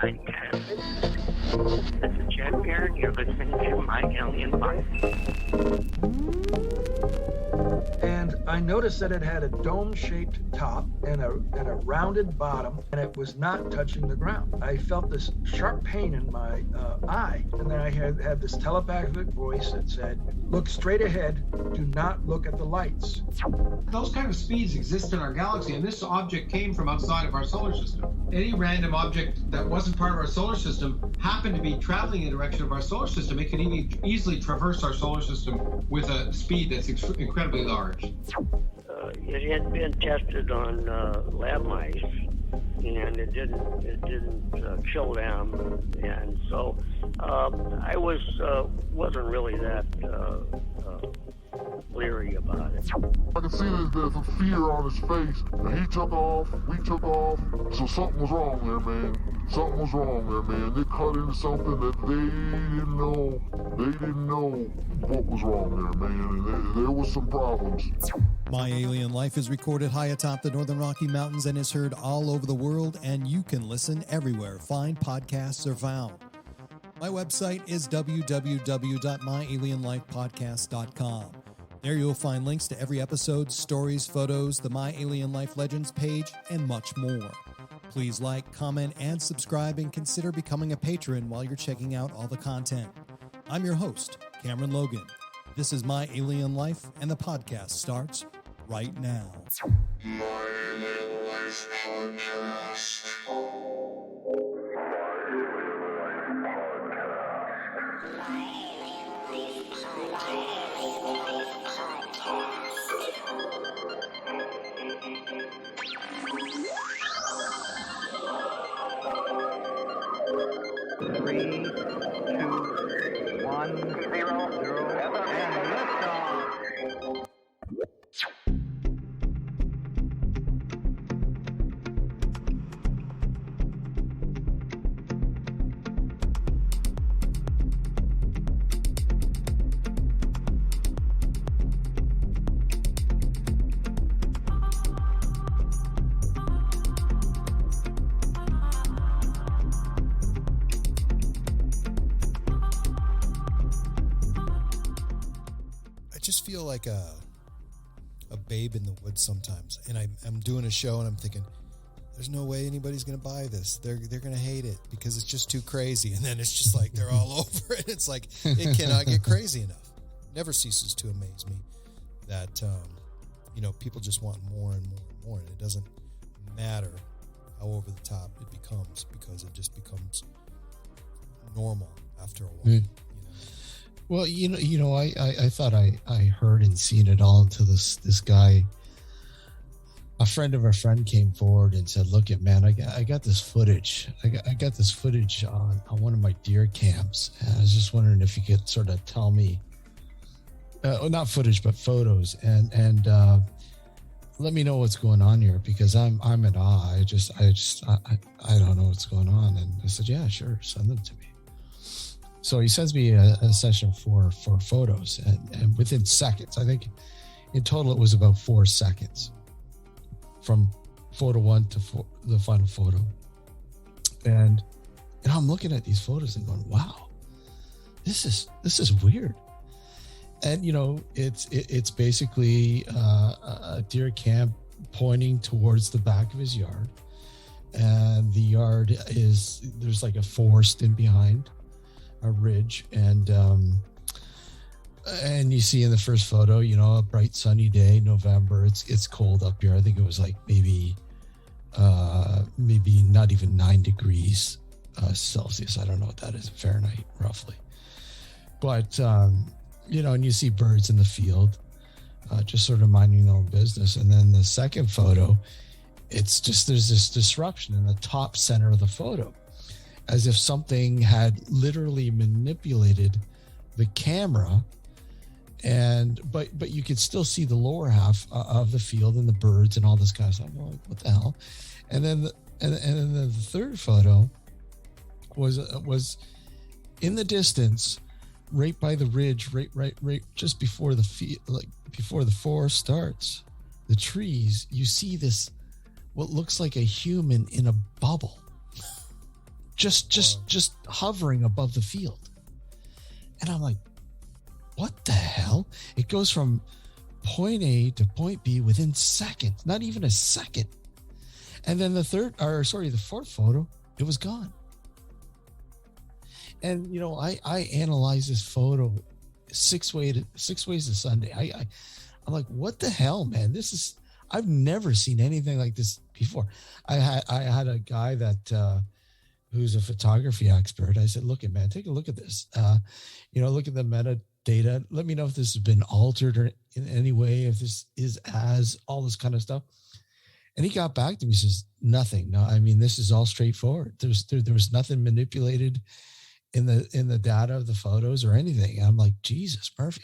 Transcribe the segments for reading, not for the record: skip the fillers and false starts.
Hi, Ted. This is Genier, and you're listening to My Alien Life. And I noticed that it had a dome-shaped top and a rounded bottom, and it was not touching the ground. I felt this sharp pain in my eye, and then I had this telepathic voice that said, "Look straight ahead, do not look at the lights." Those kind of speeds exist in our galaxy, and this object came from outside of our solar system. Any random object that wasn't part of our solar system happened to be traveling in the direction of our solar system. It can easily traverse our solar system with a speed that's incredibly large. It had been tested on lab mice, and it didn't kill them, and so I wasn't really that leery about it. I can see there's a fear on his face, and he took off, we took off, so something was wrong there, man. Something was wrong there, man. They cut into something that they didn't know. They didn't know what was wrong there, man, and there was some problems. My Alien Life is recorded high atop the Northern Rocky Mountains and is heard all over the world, and you can listen everywhere fine podcasts are found. My website is www.myalienlifepodcast.com. There you'll find links to every episode, stories, photos, the My Alien Life Legends page, and much more. Please like, comment, and subscribe, and consider becoming a patron while you're checking out all the content. I'm your host, Cameron Logan. This is My Alien Life, and the podcast starts right now. My Alien Life Podcast. Three, two, 1, 0, and liftoff. Feel like a babe in the woods sometimes, and I'm doing a show and I'm thinking there's no way anybody's gonna buy this. They're gonna hate it because it's just too crazy, and then it's just like they're all over it. It's like it cannot get crazy enough. Never ceases to amaze me that people just want more and more and more, and it doesn't matter how over the top it becomes, because it just becomes normal after a while. Well, I thought I heard and seen it all until this guy, a friend of a friend, came forward and said, "Look, man, I got this footage. I got this footage on one of my deer camps. And I was just wondering if you could sort of tell me, not footage, but photos, and let me know what's going on here, because I'm in awe. I don't know what's going on." And I said, "Yeah, sure, send them to me." So he sends me a session for photos, and within seconds, I think in total it was about 4 seconds from photo 1 to the final photo. And I'm looking at these photos and going, wow, this is weird. And it's basically a deer camp pointing towards the back of his yard, and the yard there's like a forest in behind, a ridge, and you see in the first photo, a bright sunny day, November. It's cold up here. I think it was like maybe not even 9 degrees Celsius. I don't know what that is in Fahrenheit, roughly. But and you see birds in the field, just sort of minding their own business. And then the second photo, it's just there's this disruption in the top center of the photo, as if something had literally manipulated the camera, but you could still see the lower half of the field and the birds and all this kind of stuff. I'm like, what the hell? And then the third photo was in the distance, right by the ridge, right just before before the forest starts, the trees. You see this what looks like a human in a bubble. just hovering above the field. And I'm like, what the hell? It goes from point A to point B within seconds, not even a second. And then the fourth photo, it was gone. And, you know, I analyzed this photo six ways to Sunday. I'm like, what the hell, man? I've never seen anything like this before. I had a guy that, who's a photography expert. I said, look, man, take a look at this. Look at the metadata. Let me know if this has been altered or in any way, if this is all this kind of stuff. And he got back to me, he says, nothing. No, I mean, this is all straightforward. There was nothing manipulated in the data of the photos or anything. And I'm like, Jesus, Murphy.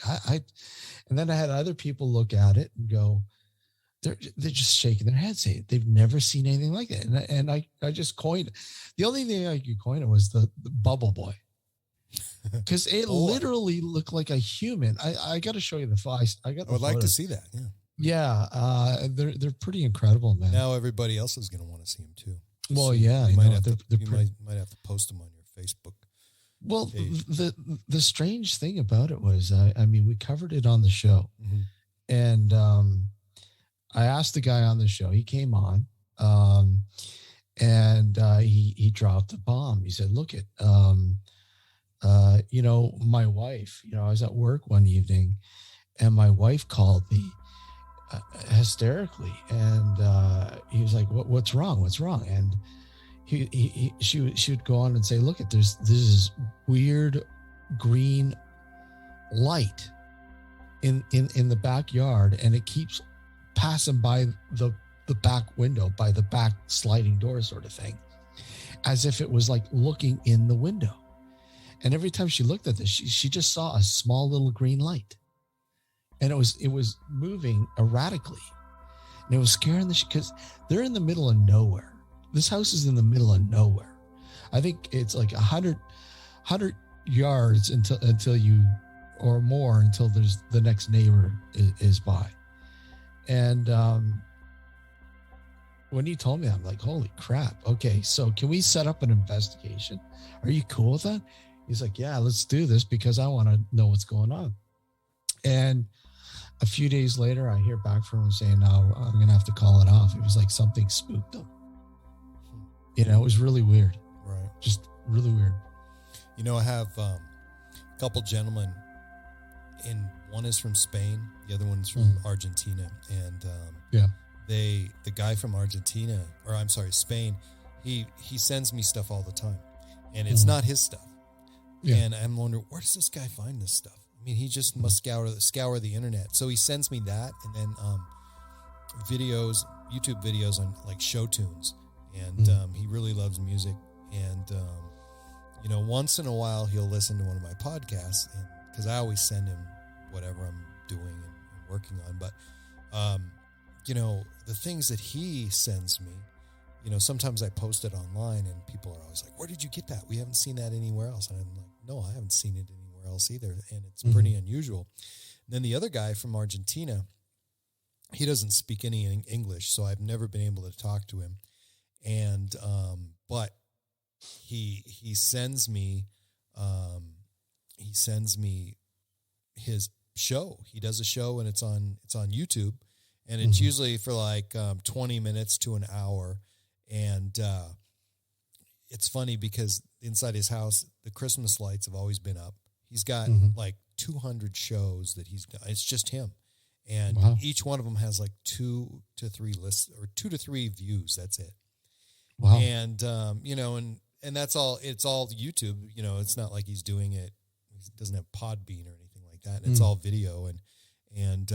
And then I had other people look at it and go, they're just shaking their heads, saying they've never seen anything like that. And I just coined, the only thing I could coin it was the bubble boy. Because it literally looked like a human. I got to show you the file. I would like to see that. Yeah. Yeah, they're pretty incredible, man. Now everybody else is going to want to see them too. Well, so yeah, you might have to post them on your Facebook. Well, the strange thing about it was, I mean, we covered it on the show, and I asked the guy on the show. He came on, and he dropped a bomb. He said, "Look at, my wife. I was at work one evening, and my wife called me." Hysterically, and he was like, what's wrong, and she would go on and say, look at this is weird green light in the backyard, and it keeps passing by the back window, by the back sliding door sort of thing, as if it was like looking in the window. And every time she looked at this, she just saw a small little green light. And it was moving erratically, and it was scaring because they're in the middle of nowhere. This house is in the middle of nowhere. I think it's like 100 yards until you, or more, until there's the next neighbor is by. And when he told me, I'm like, holy crap. Okay, so can we set up an investigation? Are you cool with that? He's like, yeah, let's do this because I want to know what's going on. And a few days later, I hear back from him saying, no, I'm going to have to call it off. It was like something spooked him. It was really weird. Right. Just really weird. I have a couple gentlemen, and one is from Spain. The other one's from Argentina. And the guy from Argentina, or I'm sorry, Spain, he sends me stuff all the time. And it's not his stuff. Yeah. And I'm wondering, where does this guy find this stuff? I mean, he just must scour the internet. So he sends me that, and then YouTube videos on like show tunes, and he really loves music. And once in a while he'll listen to one of my podcasts, and because I always send him whatever I'm doing and working on. But the things that he sends me, sometimes I post it online, and people are always like, "Where did you get that? We haven't seen that anywhere else." And I'm like, "No, I haven't seen it anywhere else either," and it's pretty unusual. And then the other guy from Argentina, he doesn't speak any English, so I've never been able to talk to him. And but he sends me his show. He does a show, and it's on YouTube, and it's usually for like 20 minutes to an hour. And it's funny because inside his house, the Christmas lights have always been up. He's got like 200 shows that he's done. It's just him. And each one of them has like 2 to 3 lists, or 2 to 3 views. That's it. Wow. And, and that's all, it's all YouTube, it's not like he's doing it. He doesn't have Podbean or anything like that. It's all video. And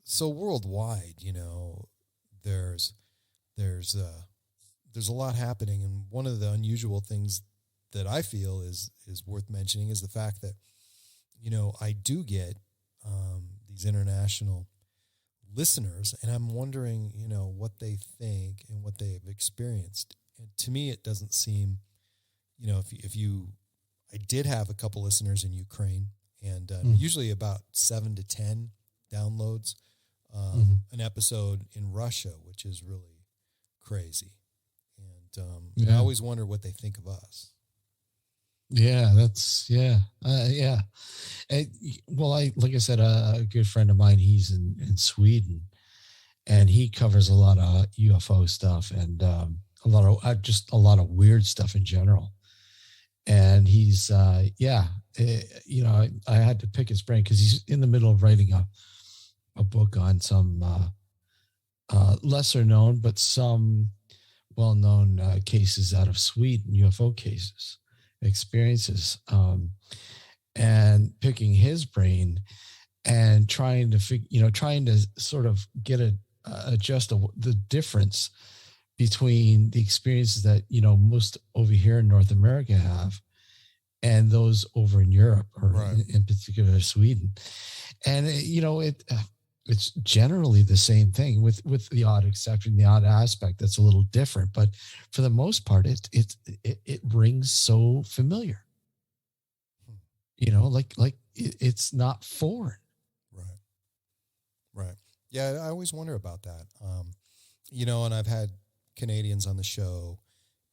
so worldwide, there's a lot happening. And one of the unusual things that I feel is worth mentioning is the fact that, I do get these international listeners, and I'm wondering, what they think and what they've experienced. And to me, it doesn't seem, I did have a couple listeners in Ukraine, and usually about 7 to 10 downloads, an episode in Russia, which is really crazy. And I always wonder what they think of us. Yeah, yeah. Well, like I said, a good friend of mine, he's in Sweden, and he covers a lot of UFO stuff and a lot of weird stuff in general. And he's, I had to pick his brain because he's in the middle of writing a book on some lesser known, but some well-known cases out of Sweden, UFO cases, experiences, and picking his brain and trying to sort of get adjust the difference between the experiences that, most over here in North America have and those over in Europe, or right. in particular Sweden. And, it's generally the same thing with the odd exception, the odd aspect that's a little different. But for the most part, it rings so familiar, like it's not foreign. Right. Yeah. I always wonder about that. And I've had Canadians on the show,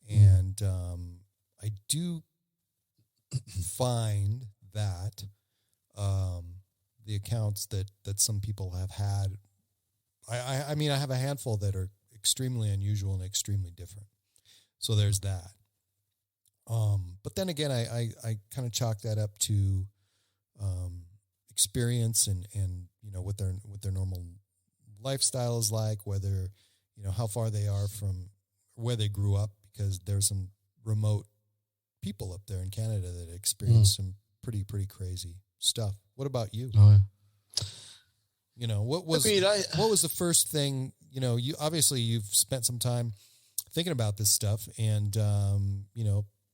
and I do find that the accounts that some people have had, I mean, I have a handful that are extremely unusual and extremely different. So there's that. But then again, I kind of chalk that up to experience and what their normal lifestyle is like, whether how far they are from where they grew up, because there's some remote people up there in Canada that experience some pretty crazy stuff. What about you? Oh, yeah. What was the first thing, you obviously you've spent some time thinking about this stuff and,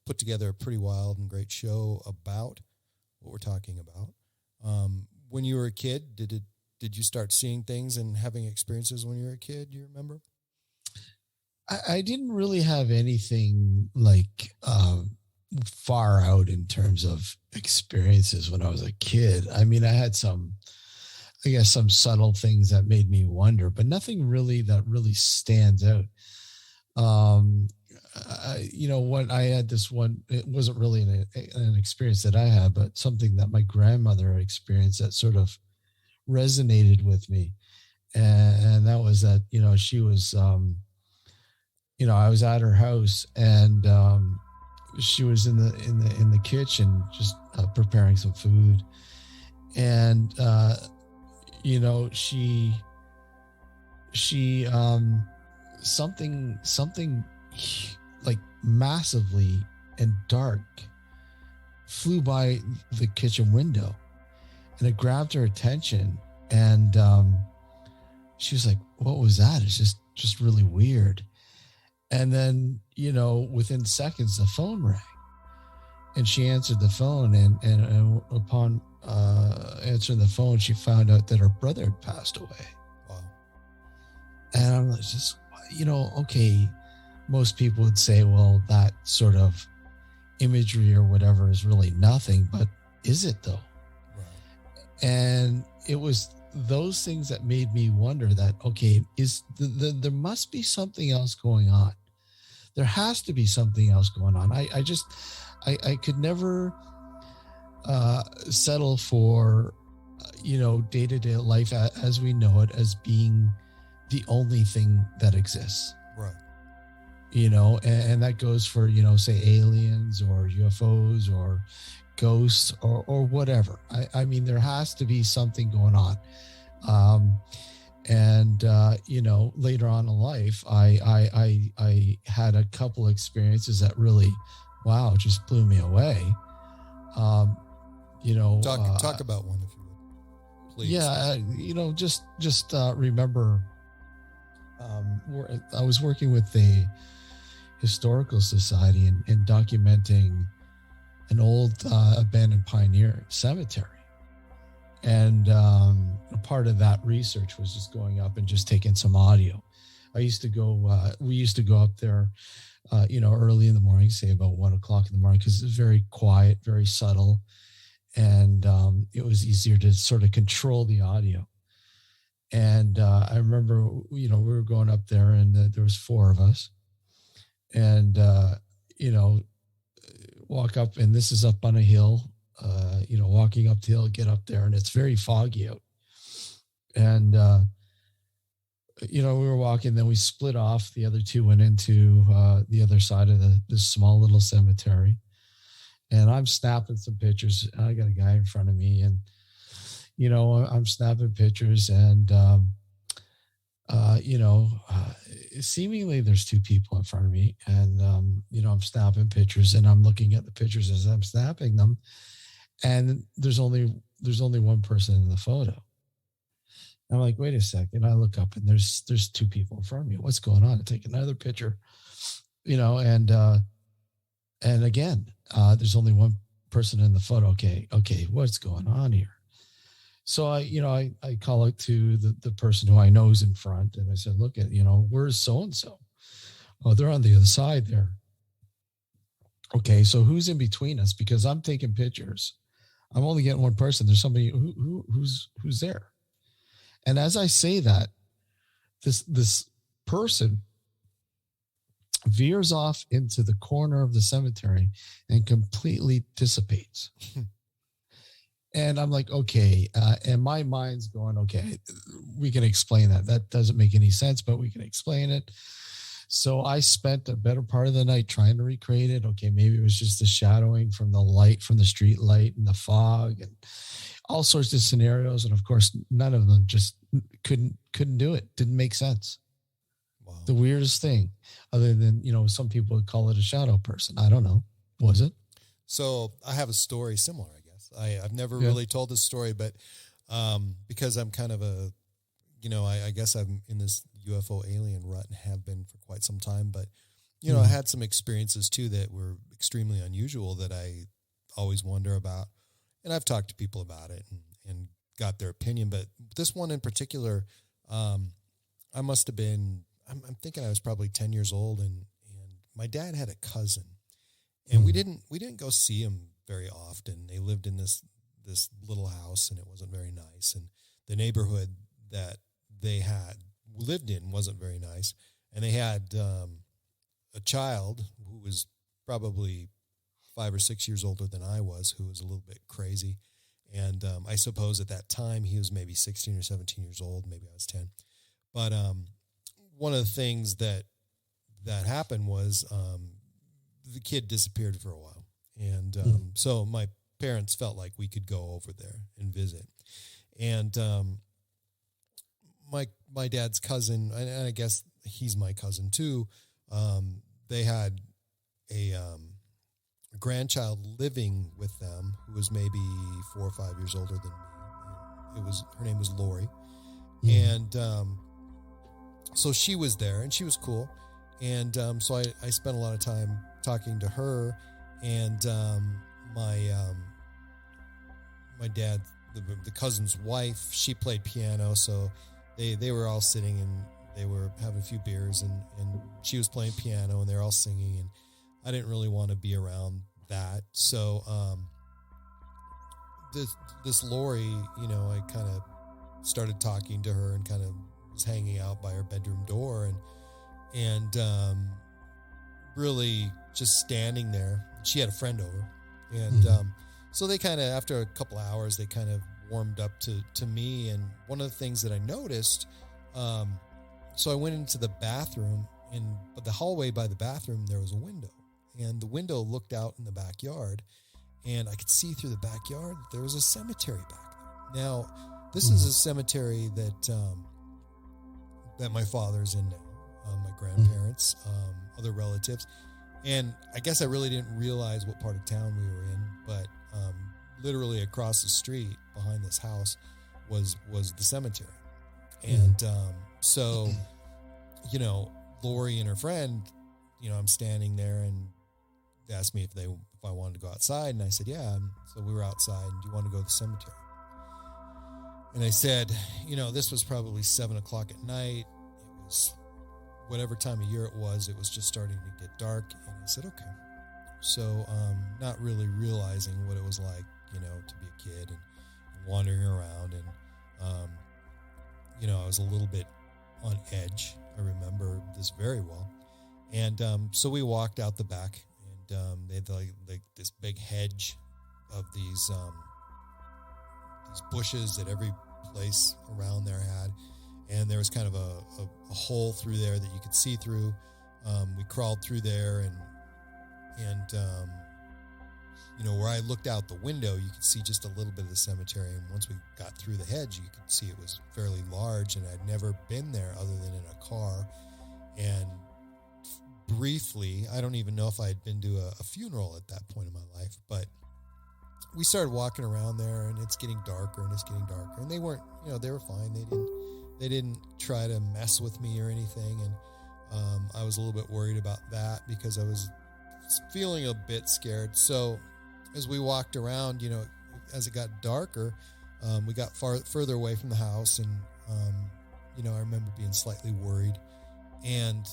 put together a pretty wild and great show about what we're talking about. When you were a kid, did you start seeing things and having experiences when you were a kid? Do you remember? I didn't really have anything like far out in terms of experiences when I was a kid. I mean, I had some subtle things that made me wonder, but nothing really that really stands out. I had this one, it wasn't really an experience that I had, but something that my grandmother experienced that sort of resonated with me. And that was that, she was, I was at her house, and she was in the kitchen just preparing some food, and she something like massively and dark flew by the kitchen window, and it grabbed her attention, and she was like, "What was that? It's just really weird." And then, within seconds, the phone rang, and she answered the phone. And upon answering the phone, she found out that her brother had passed away. Wow. And I'm like, okay, most people would say, well, that sort of imagery or whatever is really nothing, but is it though? Right. And it was those things that made me wonder that, okay, there must be something else going on. There has to be something else going on. I could never settle for, day-to-day life as we know it as being the only thing that exists. Right. And that goes for, say aliens or UFOs or ghosts or whatever. I mean, there has to be something going on. Later on in life, I had a couple experiences that really, just blew me away. Talk about one if you would, please. Yeah. Just remember, I was working with the Historical Society and documenting an old abandoned pioneer cemetery. And part of that research was just going up and just taking some audio. We used to go up there, early in the morning, say about 1 o'clock in the morning, because it's very quiet, very subtle. And it was easier to sort of control the audio. And I remember, we were going up there, and there was 4 of us. and walk up, and this is up on a hill. Walking up the hill, get up there, and it's very foggy out. And we were walking, then we split off. The other two went into the other side of this small little cemetery. And I'm snapping some pictures. I got a guy in front of me, and I'm snapping pictures, and seemingly there's two people in front of me, and I'm snapping pictures, and I'm looking at the pictures as I'm snapping them, and there's only one person in the photo. I'm like, wait a second. I look up, and there's two people in front of me. What's going on? I take another picture, and again, there's only one person in the photo. Okay, what's going on here? So I call out to the person who I know is in front, and I said, look at, where's so-and-so? Oh, they're on the other side there. Okay, so who's in between us? Because I'm taking pictures. I'm only getting one person. There's somebody who's there. And as I say that, this person veers off into the corner of the cemetery and completely dissipates. And I'm like, okay. And my mind's going, okay, we can explain that. That doesn't make any sense, but we can explain it. So I spent a better part of the night trying to recreate it. Okay, maybe it was just the shadowing from the light, from the street light and the fog and all sorts of scenarios. And of course, none of them just couldn't do it. Didn't make sense. Wow. The weirdest thing, other than, some people would call it a shadow person. I don't know. Was it? So I have a story similar, I guess. I've never really told this story, but because I'm kind of I guess I'm in this UFO alien rut and have been for quite some time, but I had some experiences too that were extremely unusual that I always wonder about. And I've talked to people about it and got their opinion, but this one in particular, I must have been, I'm thinking I was probably 10 years old, and my dad had a cousin, and we didn't go see him very often. They lived in this little house, and it wasn't very nice. And the neighborhood that they had lived in wasn't very nice. And they had a child who was probably 5 or 6 years older than I was, who was a little bit crazy. And I suppose at that time he was maybe 16 or 17 years old. Maybe I was 10. But one of the things that happened was the kid disappeared for a while. And so my parents felt like we could go over there and visit. And my dad's cousin, and I guess he's my cousin too, they had a grandchild living with them who was maybe 4 or 5 years older than me. Her name was Lori. And so she was there, and she was cool. And so I spent a lot of time talking to her, and my dad, the cousin's wife, she played piano, so they were all sitting and they were having a few beers, and she was playing piano, and they're all singing, and I didn't really want to be around that. So this Lori, I kind of started talking to her and kind of was hanging out by her bedroom door, and really just standing there. She had a friend over, and so they kind of, after a couple of hours, they kind of warmed up to me. And one of the things that I noticed, so I went into the bathroom, and the hallway by the bathroom, there was a window, and the window looked out in the backyard, and I could see through the backyard there was a cemetery back there. Now, this is a cemetery that my father's in now, my grandparents, other relatives. And I guess I really didn't realize what part of town we were in, but literally across the street behind this house was the cemetery. And so, Lori and her friend, I'm standing there, and they asked me if I wanted to go outside, and I said, yeah. And so we were outside, and do you want to go to the cemetery? And I said, this was probably 7 o'clock at night. It was whatever time of year it was just starting to get dark. And I said, okay. So, not really realizing what it was like, to be a kid and wandering around. And, I was a little bit on edge. I remember this very well. And so we walked out the back, and they had like this big hedge of these bushes that every place around there had, and there was kind of a hole through there that you could see through. We crawled through there, and where I looked out the window, you could see just a little bit of the cemetery. And once we got through the hedge, you could see it was fairly large, and I'd never been there other than in a car. And briefly, I don't even know if I had been to a funeral at that point in my life, but we started walking around there, and it's getting darker, and it's getting darker. And they weren't, they were fine. They didn't try to mess with me or anything. And I was a little bit worried about that because I was feeling a bit scared. So as we walked around, as it got darker, we got further away from the house, and I remember being slightly worried. And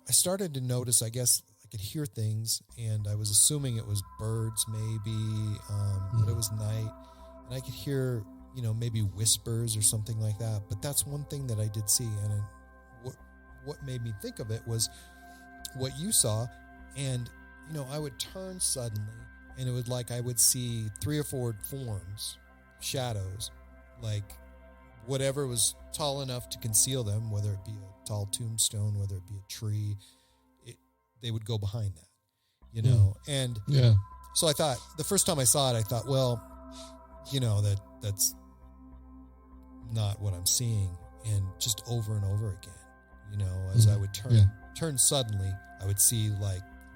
I started to notice, I guess I could hear things, and I was assuming it was birds maybe, but it was night, and I could hear, maybe whispers or something like that. But that's one thing that I did see, and what made me think of it was what you saw. And I would turn suddenly, and it would I would see 3 or 4 forms, shadows, like whatever was tall enough to conceal them, whether it be a tall tombstone, whether it be a tree, they would go behind that, And yeah. So I thought, the first time I saw it, I thought, well, that's not what I'm seeing. And just over and over again, as I would turn suddenly, I would see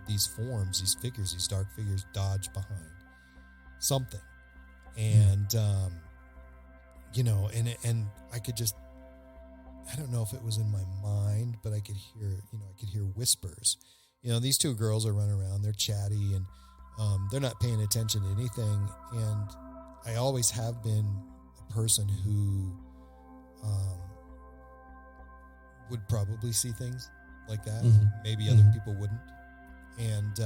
these forms, these figures, these dark figures dodge behind something. And, and I could just, I don't know if it was in my mind, but I could hear whispers. These 2 girls are running around, they're chatty, and they're not paying attention to anything. And I always have been a person who would probably see things like that. Maybe other people wouldn't. And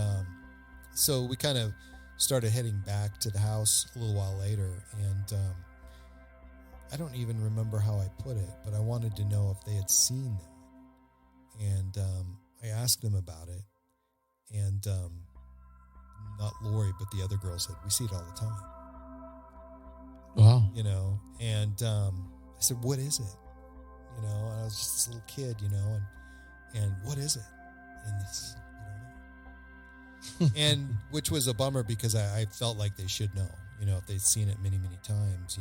so we kind of started heading back to the house a little while later, and I don't even remember how I put it, but I wanted to know if they had seen that. And I asked them about it, and not Lori, but the other girl said, we see it all the time. Wow. And I said, what is it? And I was just this little kid, and what is it? And this, and which was a bummer, because I felt like they should know, if they'd seen it many, many times,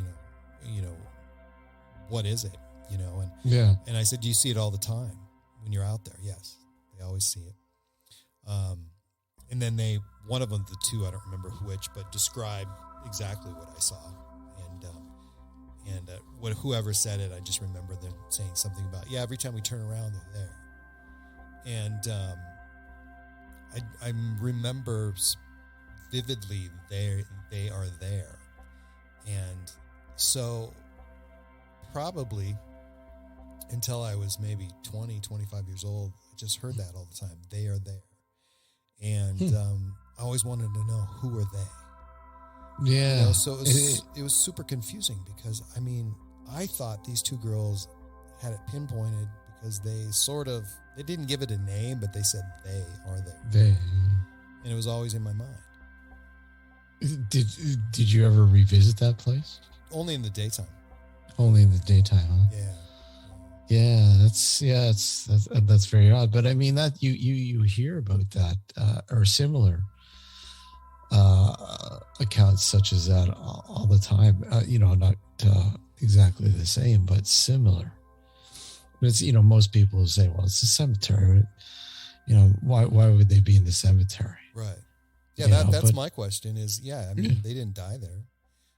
what is it, and yeah. And I said, do you see it all the time when you're out there? Yes, they always see it. And then one of them, the 2, I don't remember which, but described exactly what I saw. And whoever said it, I just remember them saying something about, every time we turn around, they're there. And I remember vividly they are there. And so probably until I was maybe 20, 25 years old, I just heard that all the time. They are there. And I always wanted to know, who are they? Yeah. So it was super confusing, because I thought these 2 girls had it pinpointed, because they didn't give it a name, but they said they are there. They. And it was always in my mind. Did you ever revisit that place? Only in the daytime. Only in the daytime, huh? Yeah. Yeah, that's very odd. But that you hear about that or similar accounts such as that all the time. Not exactly the same, but similar. It's most people say, well, it's a cemetery. Why would they be in the cemetery? Right. Yeah, that's my question. Is they didn't die there.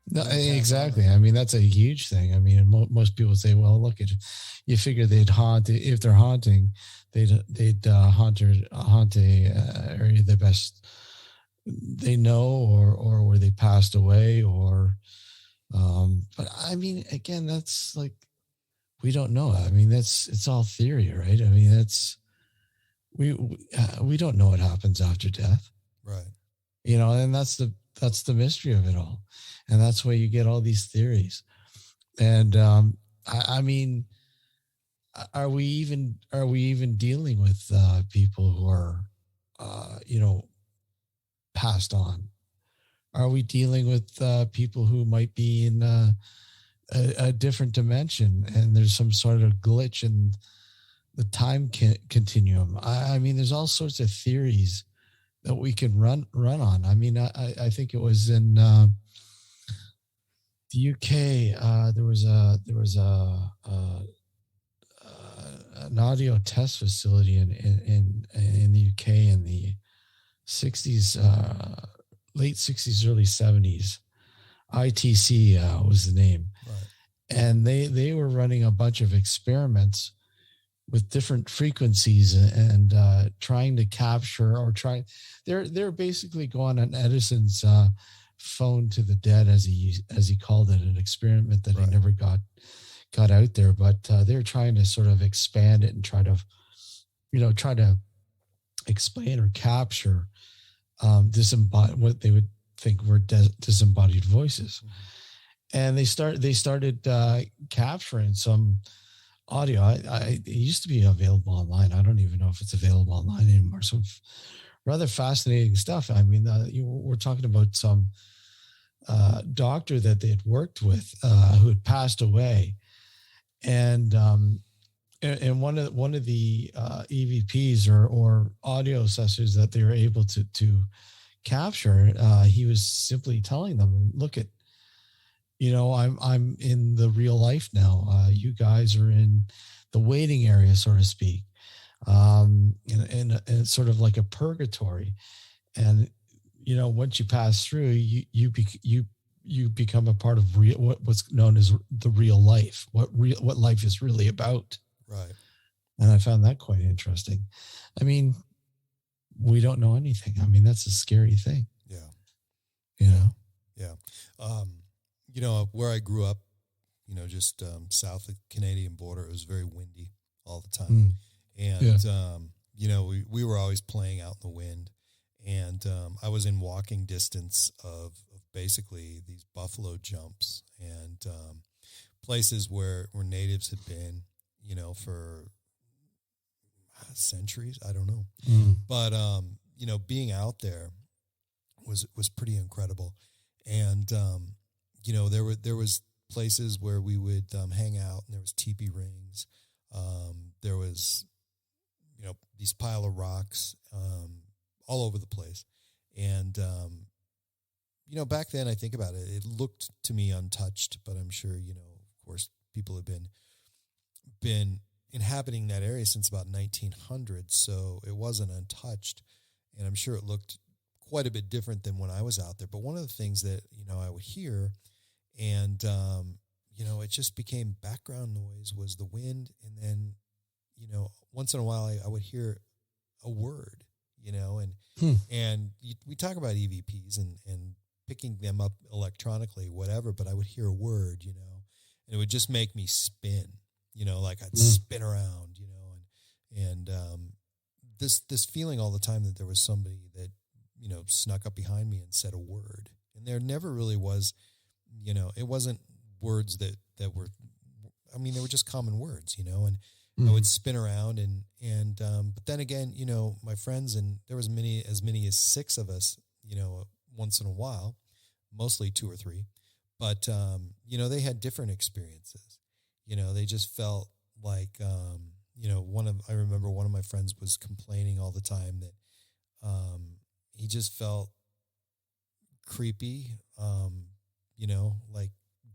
No, exactly. That's a huge thing. Most people say, well, look, you figure they'd haunt, if they're haunting, they'd haunt a area the best they know, or where they passed away, or but again, that's we don't know. It's all theory, right? That's we don't know what happens after death, right? And that's the mystery of it all. And that's why you get all these theories. And are we even dealing with people who are, passed on? Are we dealing with people who might be in a different dimension, and there's some sort of glitch in the time continuum? I mean, there's all sorts of theories that we can run on. I mean, I think it was in the UK. There was an audio test facility in the UK in the 60s, late 60s, early 70s. ITC was the name. Right. And they were running a bunch of experiments with different frequencies and trying to capture they're basically going on Edison's phone to the dead, as he called it, an experiment that he never got out there, but they're trying to sort of expand it and try to explain or capture what they would think were disembodied voices. Mm-hmm. And they started capturing some audio. It used to be available online. I don't even know if it's available online anymore. So rather fascinating stuff. I mean, we're talking about some doctor that they had worked with who had passed away. And one of the EVPs or audio assessors that they were able to capture, he was simply telling them, look at, I'm in the real life now. You guys are in the waiting area, so to speak, and sort of like a purgatory. And once you pass through, you become a part of what's known as the real life. What life is really about. Right. And I found that quite interesting. I mean, we don't know anything. I mean, that's a scary thing. Yeah. Yeah. Where I grew up, just south of the Canadian border, it was very windy all the time. And, we were always playing out in the wind. And I was in walking distance of basically these buffalo jumps and places where natives had been, for centuries. I don't know. But, being out there was pretty incredible. And, there was places where we would hang out, and there was teepee rings. There was, these pile of rocks all over the place. And, back then I think about it, it looked to me untouched, but I'm sure, of course, people have been inhabiting that area since about 1900. So it wasn't untouched. And I'm sure it looked quite a bit different than when I was out there. But one of the things that, I would hear and, it just became background noise was the wind. And then, once in a while I would hear a word, and we talk about EVPs and picking them up electronically, whatever, but I would hear a word, and it would just make me spin, like I'd spin around, and this feeling all the time that there was somebody that, snuck up behind me and said a word. And there never really was, it wasn't words that were, they were just common words, and I would spin around and but then again, my friends, and there was as many as 6 of us, once in a while, mostly 2 or 3, but, they had different experiences, they just felt like, I remember one of my friends was complaining all the time that, he just felt creepy, like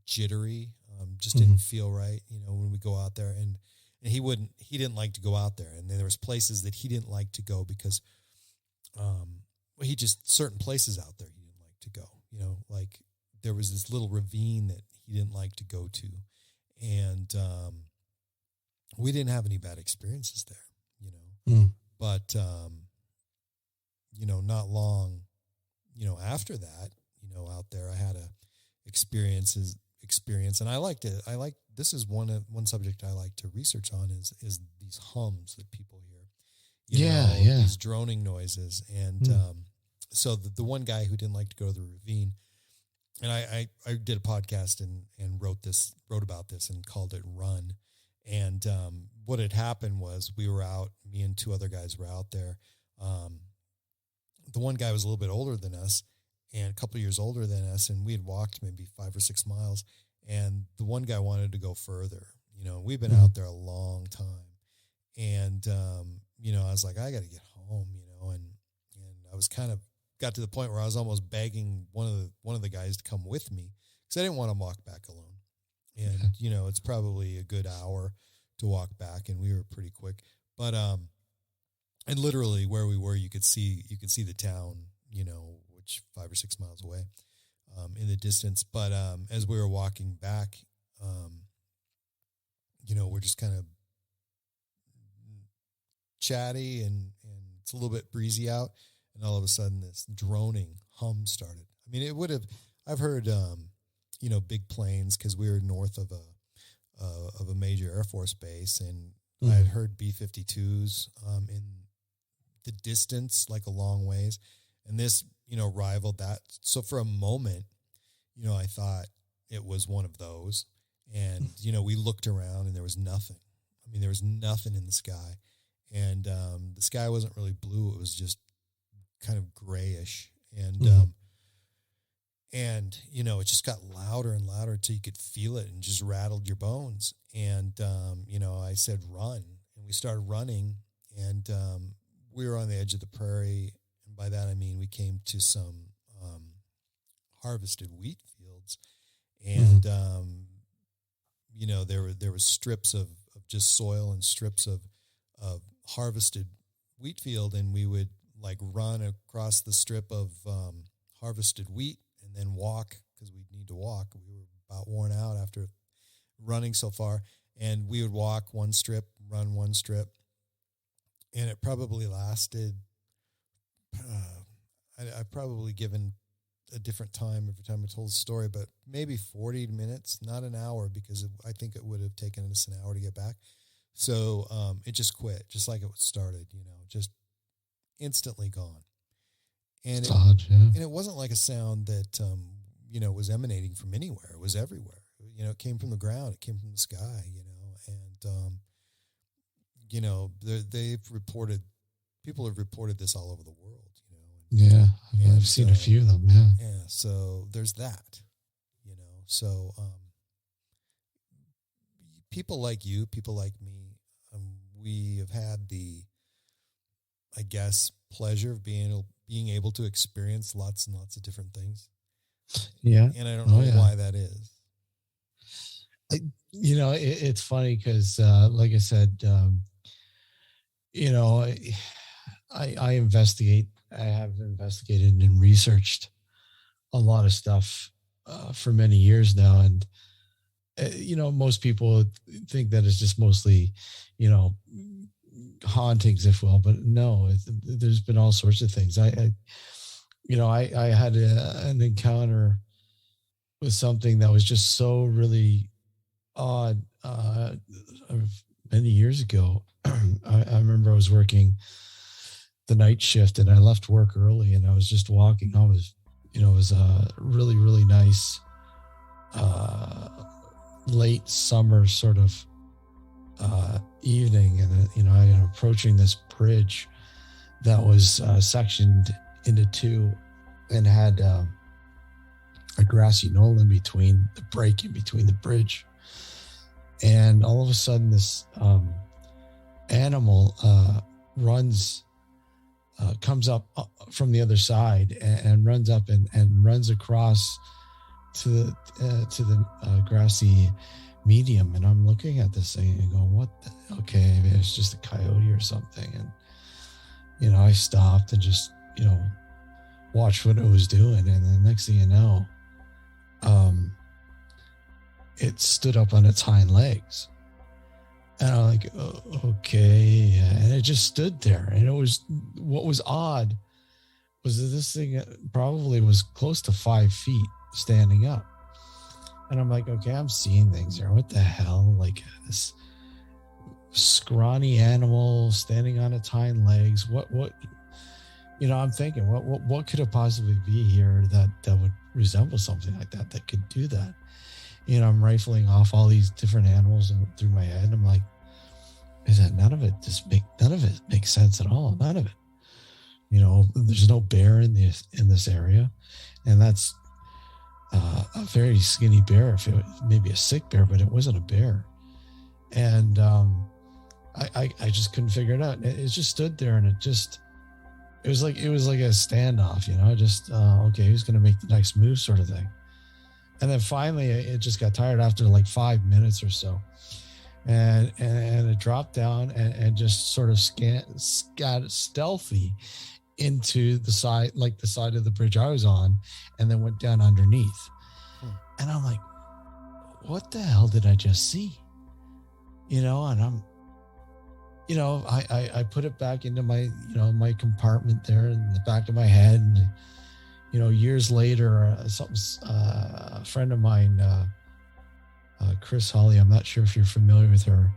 jittery, just didn't feel right, when we go out there, and he didn't like to go out there. And then there was places that he didn't like to go because, certain places out there he didn't like to go, like there was this little ravine that he didn't like to go to. And, we didn't have any bad experiences there, but, not long, after that, out there, I had a experience. And this is one subject I like to research on is these hums that people hear, these droning noises. And, so the one guy who didn't like to go to the ravine, and I did a podcast and wrote about this and called it Run. And what had happened was we were out, me and two other guys were out there. The one guy was a little bit older than us and a couple of years older than us, and we had walked maybe 5 or 6 miles, and the one guy wanted to go further. You know, we've been out there a long time, and you know, I was like, I got to get home, you know, and I was kind of got to the point where I was almost begging one of the guys to come with me because I didn't want to walk back alone. And you know, it's probably a good hour to walk back, and we were pretty quick. But and literally where we were, you could see the town, you know, which 5 or 6 miles away, in the distance. But as we were walking back, you know, we're just kind of chatty and it's a little bit breezy out, and all of a sudden this droning hum started. I mean, I've heard, you know, big planes, because we were north of a major Air Force base, and I had heard B-52s in the distance, like a long ways, and this, you know, rivaled that. So for a moment, you know, I thought it was one of those, and you know, we looked around and there was nothing. I mean, there was nothing in the sky, and the sky wasn't really blue; it was just kind of grayish, and and, you know, it just got louder and louder until you could feel it and just rattled your bones. And, you know, I said, run. And we started running, and we were on the edge of the prairie. And by that, I mean, we came to some harvested wheat fields. And, you know, there were strips of just soil and strips of harvested wheat field. And we would like run across the strip of harvested wheat, and then walk, because we'd need to walk. We were about worn out after running so far. And we would walk one strip, run one strip. And it probably lasted, I've probably given a different time every time I told the story, but maybe 40 minutes, not an hour, because I think it would have taken us an hour to get back. So it just quit, just like it started, you know, just instantly gone. And it wasn't like a sound that, you know, was emanating from anywhere. It was everywhere. You know, it came from the ground. It came from the sky, you know, and, you know, people have reported this all over the world, you know. Yeah. I've seen a few of them. Yeah. Yeah. So there's that, you know, so, people like you, people like me, we have had the, I guess, pleasure of being able to experience lots and lots of different things. Yeah. And I don't know why that is. You know, it's funny because, like I said, you know, I investigate. I have investigated and researched a lot of stuff for many years now. And, you know, most people think that it's just mostly, you know, hauntings, if will, but no, there's been all sorts of things. I had an encounter with something that was just so really odd many years ago. I remember I was working the night shift, and I left work early, and I was just walking. It was a really, really nice late summer sort of evening, and you know, I am approaching this bridge that was sectioned into two and had a grassy knoll in between, the break in between the bridge. And all of a sudden this animal comes up from the other side and runs up and runs across to the grassy medium. And I'm looking at this thing and going, what okay, maybe it's just a coyote or something. And, you know, I stopped and just, you know, watched what it was doing. And the next thing you know, it stood up on its hind legs. And I'm like, oh, okay. And it just stood there. And what was odd was that this thing probably was close to 5 feet standing up. And I'm like, okay, I'm seeing things here. What the hell? Like this scrawny animal standing on its hind legs. What, you know, I'm thinking, what could it possibly be here that would resemble something like that could do that? I'm rifling off all these different animals and through my head. I'm like, none of it makes sense at all. None of it. There's no bear in this area, and that's a very skinny bear. If it maybe a sick bear, but it wasn't a bear. And I just couldn't figure it out. It just stood there, and it was like a standoff. Okay, who's going to make the next move, sort of thing. And then finally, it just got tired after like 5 minutes or so, and it dropped down and just sort of got stealthy into the side of the bridge I was on, and then went down underneath. And I'm like, what the hell did I just see? And I'm, I put it back into my, my compartment there in the back of my head. And, years later, a friend of mine, Chris Hawley, I'm not sure if you're familiar with her,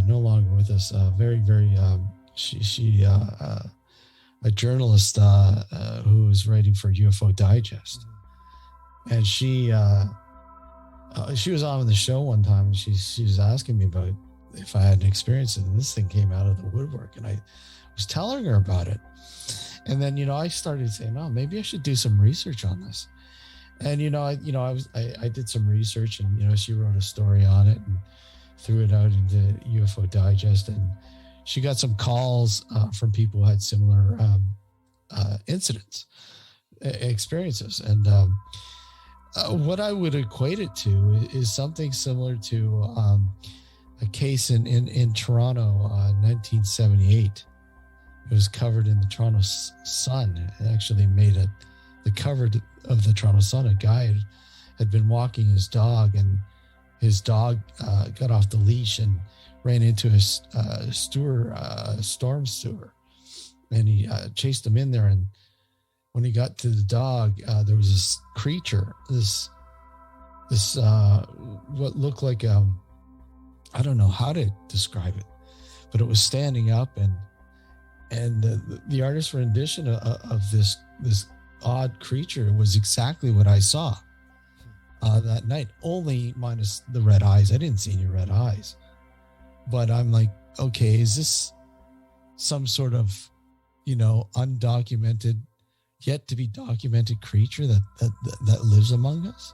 no longer with us, very, very, she a journalist who was writing for UFO Digest. And she was on the show one time, and she was asking me about if I had an experience, and this thing came out of the woodwork, and I was telling her about it. And then, I started saying, oh, maybe I should do some research on this. And, I did some research, and, she wrote a story on it and threw it out into UFO Digest. And she got some calls from people who had similar incidents, experiences. And what I would equate it to is something similar to a case in Toronto, 1978. It was covered in the Toronto Sun. It actually made the cover of the Toronto Sun. A guy had been walking his dog, and his dog got off the leash and ran into his storm sewer, and he chased him in there. And when he got to the dog, there was this creature, this what looked like I don't know how to describe it, but it was standing up, and the artist's rendition of this odd creature was exactly what I saw that night, only minus the red eyes. I didn't see any red eyes, but I'm like, okay, is this some sort of, undocumented, yet to be documented creature that lives among us?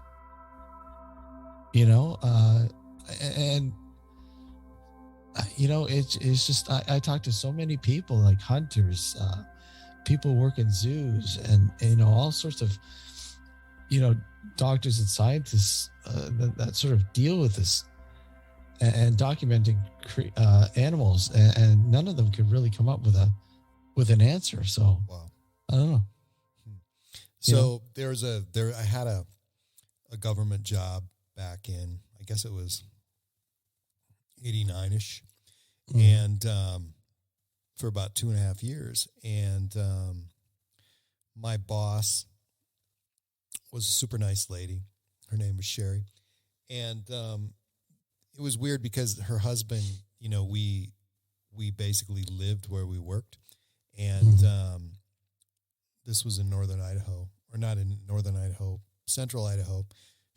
And it's just, I talk to so many people, like hunters, people work in zoos, and all sorts of doctors and scientists that sort of deal with this and documenting animals, and none of them could really come up with an answer. So wow. I don't know. So I had a government job back in, I guess it was 89-ish, and for about 2.5 years. And my boss was a super nice lady. Her name was Sherry. And it was weird because her husband, we basically lived where we worked. And this was in northern Idaho, or not in northern Idaho, central Idaho.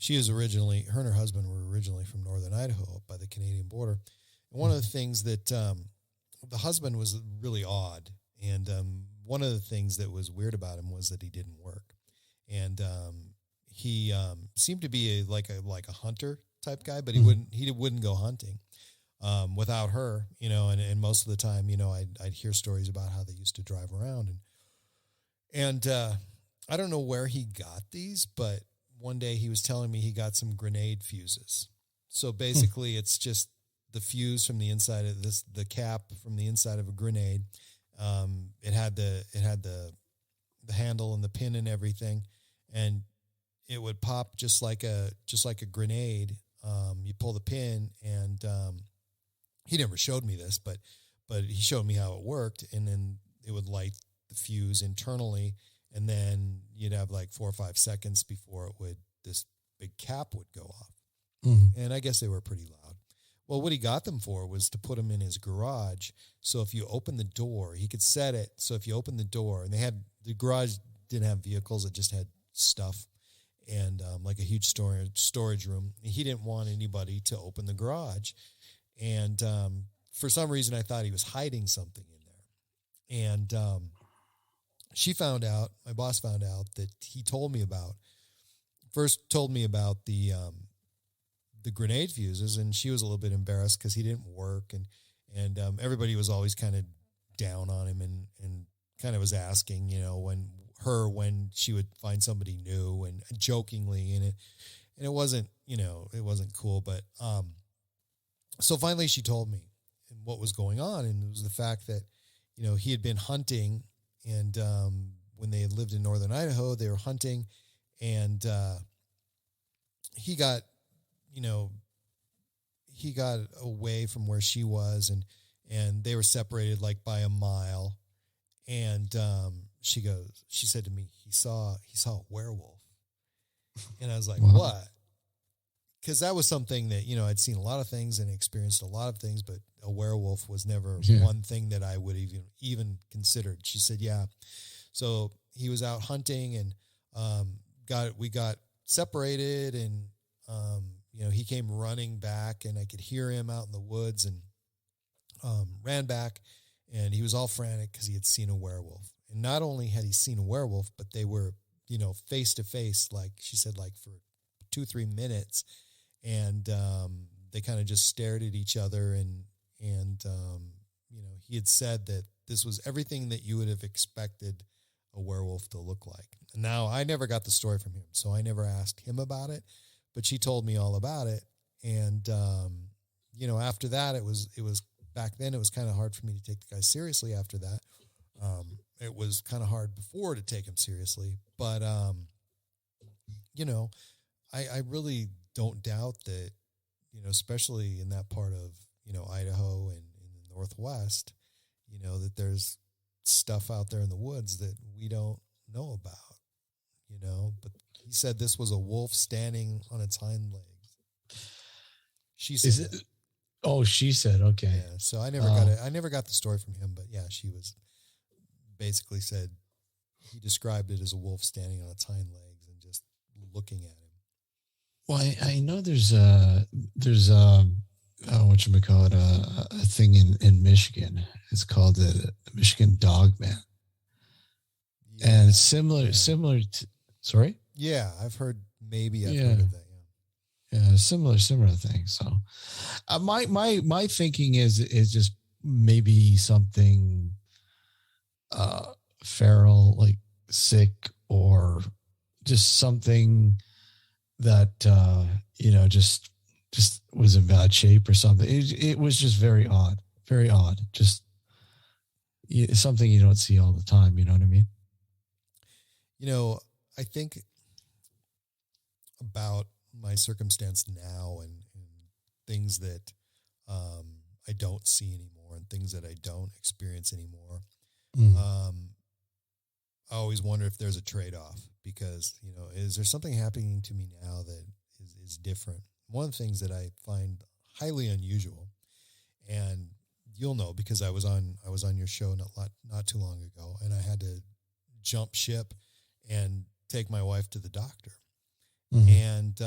Her and her husband were originally from northern Idaho, up by the Canadian border. And one of the things that the husband was really odd, and one of the things that was weird about him was that he didn't work, and he seemed to be like a hunter type guy, but he wouldn't go hunting without her, and most of the time, I'd hear stories about how they used to drive around, and I don't know where he got these, but one day he was telling me he got some grenade fuses. So basically it's just the fuse from the inside of the cap from the inside of a grenade. It had the handle and the pin and everything, and it would pop just like a grenade. You pull the pin, and he never showed me this, but he showed me how it worked, and then it would light the fuse internally, and then you'd have like 4 or 5 seconds before this big cap would go off. And I guess they were pretty loud. Well, what he got them for was to put them in his garage. So if you open the door, he could set it. So if you open the door, and the garage didn't have vehicles, it just had stuff. and like a huge storage room. He didn't want anybody to open the garage. And for some reason, I thought he was hiding something in there. And my boss found out that he told me about the grenade fuses, and she was a little bit embarrassed because he didn't work, and everybody was always kind of down on him and kind of was asking, when she would find somebody new and jokingly, and it wasn't cool, but so finally she told me what was going on, and it was the fact that he had been hunting, and when they had lived in northern Idaho, they were hunting, and he got away from where she was, and they were separated like by a mile. And she said to me, he saw a werewolf. And I was like, wow. What? Because that was something that, I'd seen a lot of things and experienced a lot of things, but a werewolf was never one thing that I would even considered. She said, yeah. So he was out hunting, and we got separated, and he came running back, and I could hear him out in the woods, and ran back, and he was all frantic because he had seen a werewolf. And not only had he seen a werewolf, but they were, face to face, like she said, like for 2-3 minutes. And they kind of just stared at each other, and he had said that this was everything that you would have expected a werewolf to look like. Now, I never got the story from him, so I never asked him about it, but she told me all about it. And, after that, it was back then, it was kind of hard for me to take the guy seriously after that. It was kind of hard before to take him seriously, but, I really don't doubt that, especially in that part of, Idaho and in the Northwest, that there's stuff out there in the woods that we don't know about, but he said this was a wolf standing on its hind legs. She said, Is it? Oh, she said, okay. Yeah. So I never got the story from him, but yeah, she was basically said he described it as a wolf standing on its hind legs and just looking at him. Well, I know there's whatchamacallit, a thing in Michigan. It's called the Michigan Dogman. Yeah. And it's similar to, sorry? Yeah, I've heard of that. Yeah, similar thing. So, my thinking is just maybe something feral, like sick, or just something that just was in bad shape or something. It was just very odd, just something you don't see all the time. You know what I mean? I think about my circumstance now and things that I don't see anymore and things that I don't experience anymore. I always wonder if there's a trade-off because, is there something happening to me now that is different? One of the things that I find highly unusual, and you'll know because I was on your show not too long ago, and I had to jump ship and take my wife to the doctor. Mm-hmm. And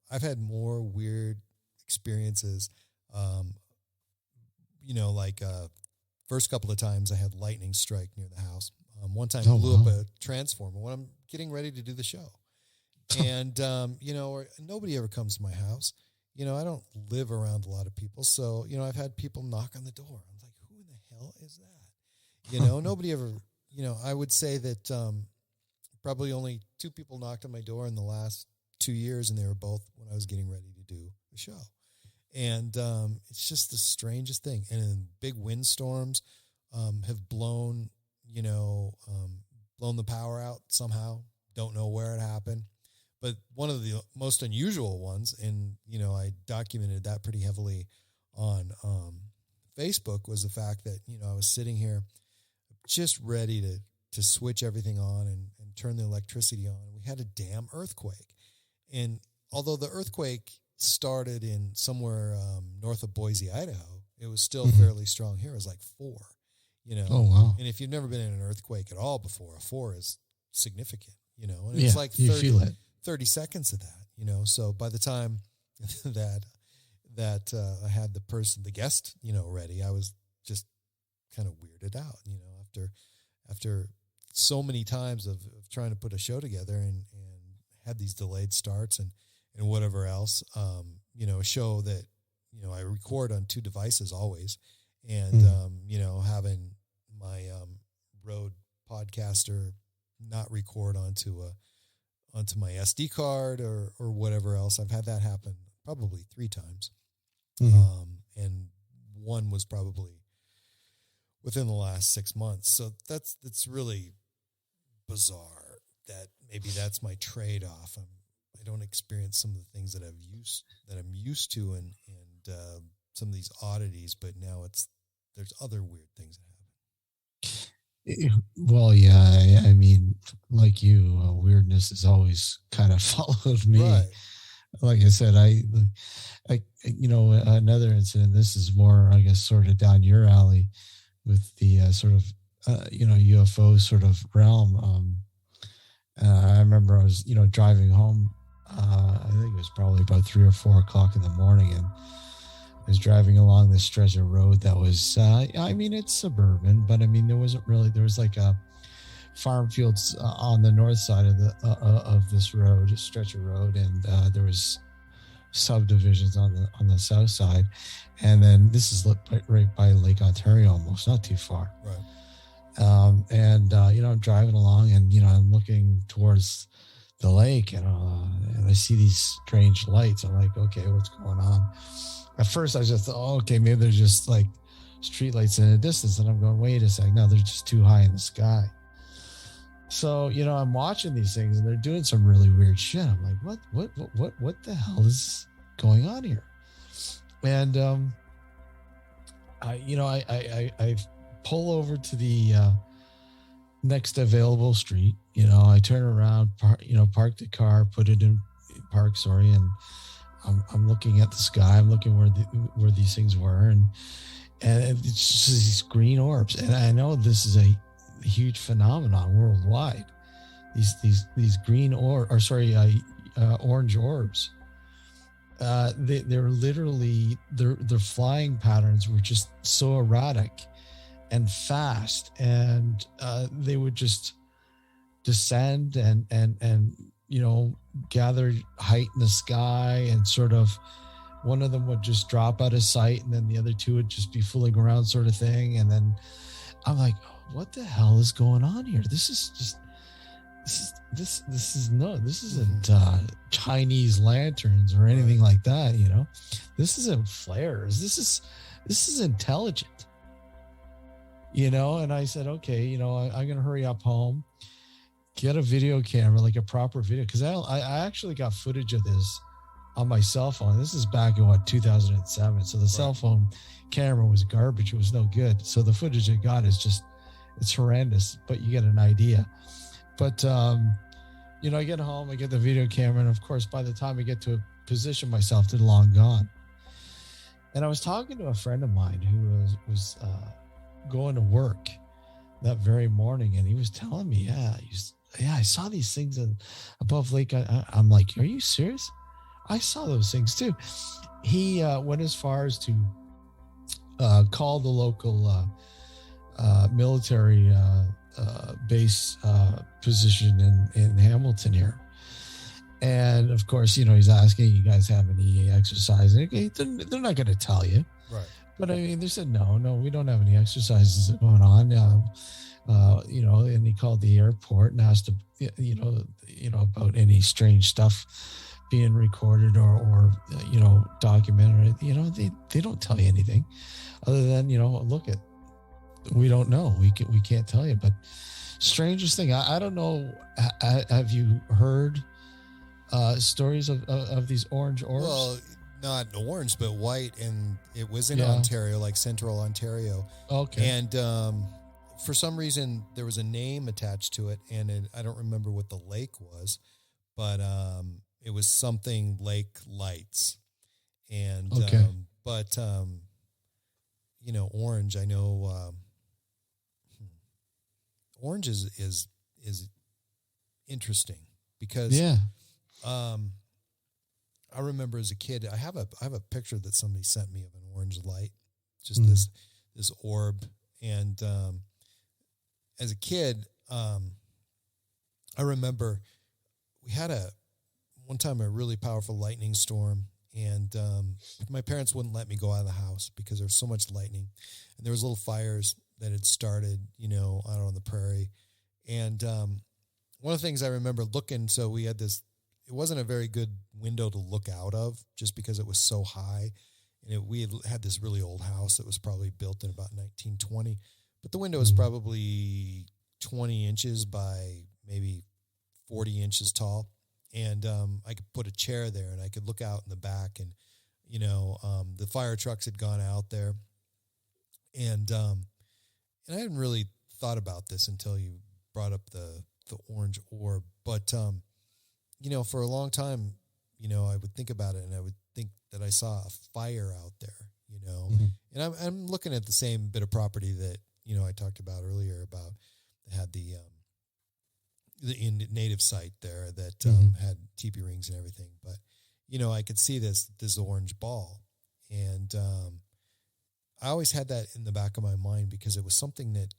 I've had more weird experiences. First couple of times I had lightning strike near the house. One time blew up a transformer when I'm getting ready to do the show. And, nobody ever comes to my house. I don't live around a lot of people. So, I've had people knock on the door. I'm like, who in the hell is that? Nobody ever, I would say that probably only 2 people knocked on my door in the last 2 years, and they were both when I was getting ready to do the show. And it's just the strangest thing. And then big windstorms have blown the power out somehow. Don't know where it happened. But one of the most unusual ones, and, I documented that pretty heavily on Facebook, was the fact that, I was sitting here just ready to switch everything on and turn the electricity on. We had a damn earthquake. And although the earthquake started in somewhere north of Boise, Idaho, it was still fairly strong here. It was like 4, Oh, wow. And if you've never been in an earthquake at all before, a 4 is significant, and it's like you feel it. 30 seconds of that, you know. So by the time that I had the guest, you know, ready, I was just kind of weirded out, you know, after so many times of trying to put a show together and had these delayed starts and whatever else, you know, a show that, you know, I record on 2 devices always. And, you know, having my Rode Podcaster not record onto my SD card or whatever else. I've had that happen probably 3 times. And one was probably within the last 6 months. So that's really bizarre that maybe that's my trade-off. I don't experience some of the things that I'm used to and some of these oddities, but now there's other weird things that happen. Well, yeah, I mean, like you, weirdness has always kind of followed me. Right. Like I said, I, you know, another incident, this is more, I guess, sort of down your alley with the sort of, you know, UFO sort of realm. I remember I was, you know, driving home. I think it was probably about 3 or 4 o'clock in the morning, and I was driving along this stretch of road that was, I mean, it's suburban, but I mean, there was like a farm fields on the north side of this road, a stretch of road, and there was subdivisions on the south side, and then this is right by Lake Ontario, almost not too far. Right. And you know, I'm driving along, and you know, I'm looking towards the lake, and I see these strange lights. I'm like, okay, what's going on? At first, I just thought, oh, okay, maybe they're just like street lights in the distance, and I'm going, wait a second, no, they're just too high in the sky. So, you know, I'm watching these things, and they're doing some really weird shit. I'm like, what the hell is going on here? And I pull over to the next available street. You know, I turn around, park the car, put it in park, and I'm looking at the sky. I'm looking where these things were, and it's just these green orbs. And I know this is a huge phenomenon worldwide. These green orange orbs. They're literally their flying patterns were just so erratic and fast, and they would just descend and you know, gather height in the sky, and sort of one of them would just drop out of sight, and then the other 2 would just be fooling around, sort of thing. And then I'm like, what the hell is going on here? This isn't Chinese lanterns or anything like that, you know. This isn't flares. This is intelligent, you know. And I said, okay, you know, I'm gonna hurry up home, get a video camera, like a proper video, because I actually got footage of this on my cell phone. This is back in 2007. So the cell phone camera was garbage. It was no good. So the footage I got is just, it's horrendous, but you get an idea. But, you know, I get home, I get the video camera, and of course, by the time I get to position myself, they're long gone. And I was talking to a friend of mine who was going to work that very morning, and he was telling me, I saw these things above Lake. I'm like, are you serious? I saw those things too. He went as far as to call the local military base position in Hamilton here. And of course, you know, he's asking, you guys have any exercise? And they're not going to tell you. Right. But I mean, they said, no, we don't have any exercises going on. You know, and he called the airport and asked, you know, about any strange stuff being recorded or you know, documented. You know, they don't tell you anything other than, you know, we don't know. We can't tell you. But strangest thing, I don't know. Have you heard stories of these orange orbs? Well, not orange, but white, and it was in Ontario, like central Ontario. Okay. And for some reason, there was a name attached to it, and I don't remember what the lake was, but it was something Lake Lights. And okay. But you know, orange, I know orange is interesting because I remember as a kid, I have a picture that somebody sent me of an orange light, just this orb. And as a kid, I remember we had one time a really powerful lightning storm, and my parents wouldn't let me go out of the house because there was so much lightning, and there was little fires that had started, out on the prairie. And one of the things I remember looking, so we had this, it wasn't a very good window to look out of just because it was so high. And we had this really old house that was probably built in about 1920, but the window was probably 20 inches by maybe 40 inches tall. And I could put a chair there and I could look out in the back, and, the fire trucks had gone out there. And I hadn't really thought about this until you brought up the orange orb. But, for a long time, I would think about it and I would think that I saw a fire out there, and I'm looking at the same bit of property that, I talked about earlier about that had the native site there that had teepee rings and everything. But, I could see this orange ball, and I always had that in the back of my mind because it was something that,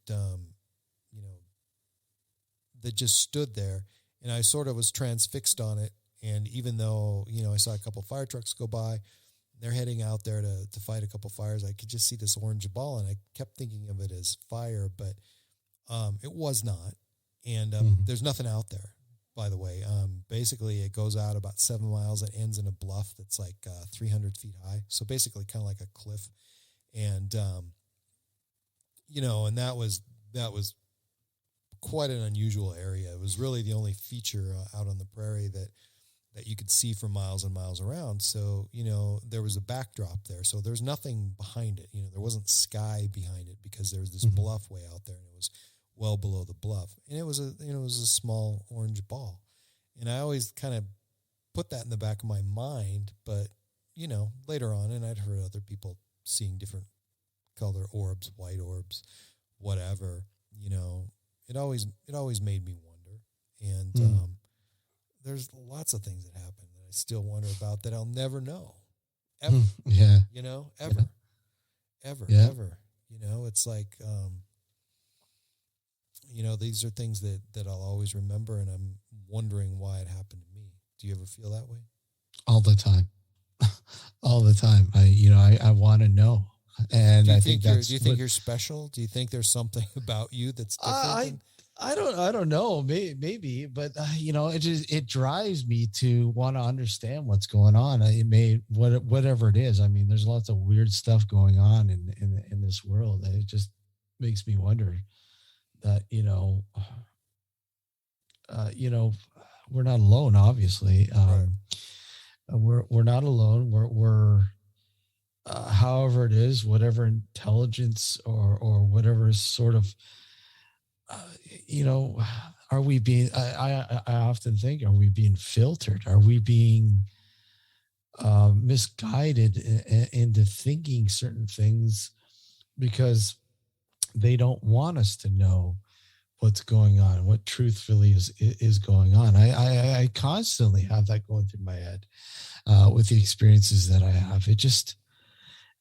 that just stood there, and I sort of was transfixed on it. And even though, I saw a couple of fire trucks go by, they're heading out there to fight a couple of fires, I could just see this orange ball, and I kept thinking of it as fire, but it was not. And there's nothing out there, by the way. Basically, it goes out about 7 miles. It ends in a bluff that's like 300 feet high. So basically kind of like a cliff. And, and that was quite an unusual area. It was really the only feature out on the prairie that you could see for miles and miles around. So, there was a backdrop there. So there's nothing behind it. There wasn't sky behind it because there was this bluff way out there, and it was well below the bluff. And it was a small orange ball. And I always kind of put that in the back of my mind, but, later on, and I'd heard other people seeing different color orbs, white orbs, whatever, it always made me wonder. And, there's lots of things that happen that I still wonder about that I'll never know. Ever. Yeah. Ever. Yeah. Ever. It's like, these are things that I'll always remember, and I'm wondering why it happened to me. Do you ever feel that way? All the time. All the time. I want to know. And I think that's, do you think you're special? Do you think there's something about you that's different? I don't know, maybe, but it drives me to want to understand what's going on. Whatever it is. I mean, there's lots of weird stuff going on in this world. And it just makes me wonder that, we're not alone, obviously. Right. We're not alone. We're however it is, whatever intelligence or whatever sort of, are we being, I often think, are we being filtered? Are we being misguided into thinking certain things because they don't want us to know what's going on, what truthfully is going on? I constantly have that going through my head with the experiences that I have. It just,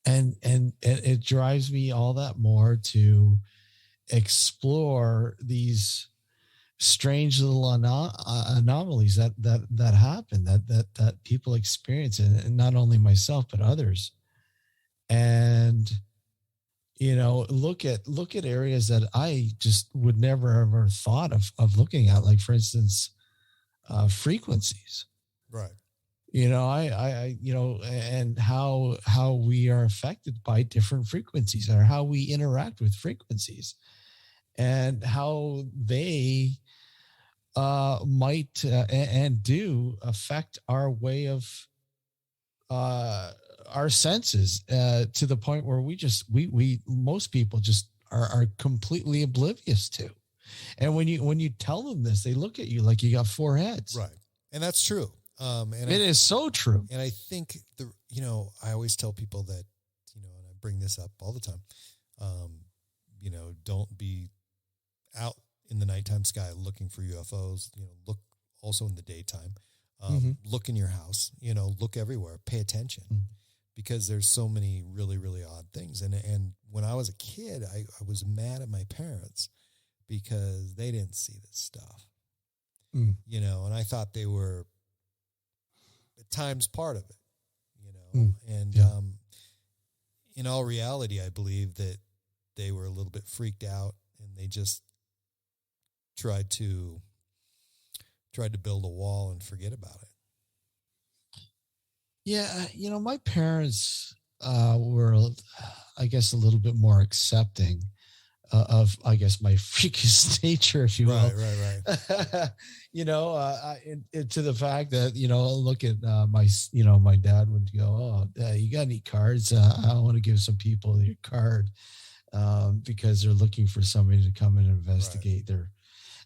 and it drives me all that more to explore these strange little anomalies that happen, that people experience, and not only myself but others. And look at areas that I just would never ever thought of looking at, like, for instance, frequencies. Right. And how we are affected by different frequencies, or how we interact with frequencies, and how they might and do affect our way of our senses, to the point where we most people just are completely oblivious to. And when you tell them this, they look at you like you got four heads. Right. And that's true. And it is so true. And I think I always tell people that, and I bring this up all the time, don't be out in the nighttime sky looking for UFOs, look also in the daytime. Look in your house, look everywhere, pay attention, because there's so many really, really odd things. And when I was a kid, I was mad at my parents because they didn't see this stuff, and I thought they were at times part of it, and in all reality, I believe that they were a little bit freaked out and they just tried to build a wall and forget about it. Yeah, my parents were, I guess, a little bit more accepting of, I guess, my freakish nature, if you will. Right. To the fact that, look at my dad would go, oh, you got any cards? I want to give some people your card because they're looking for somebody to come and investigate their,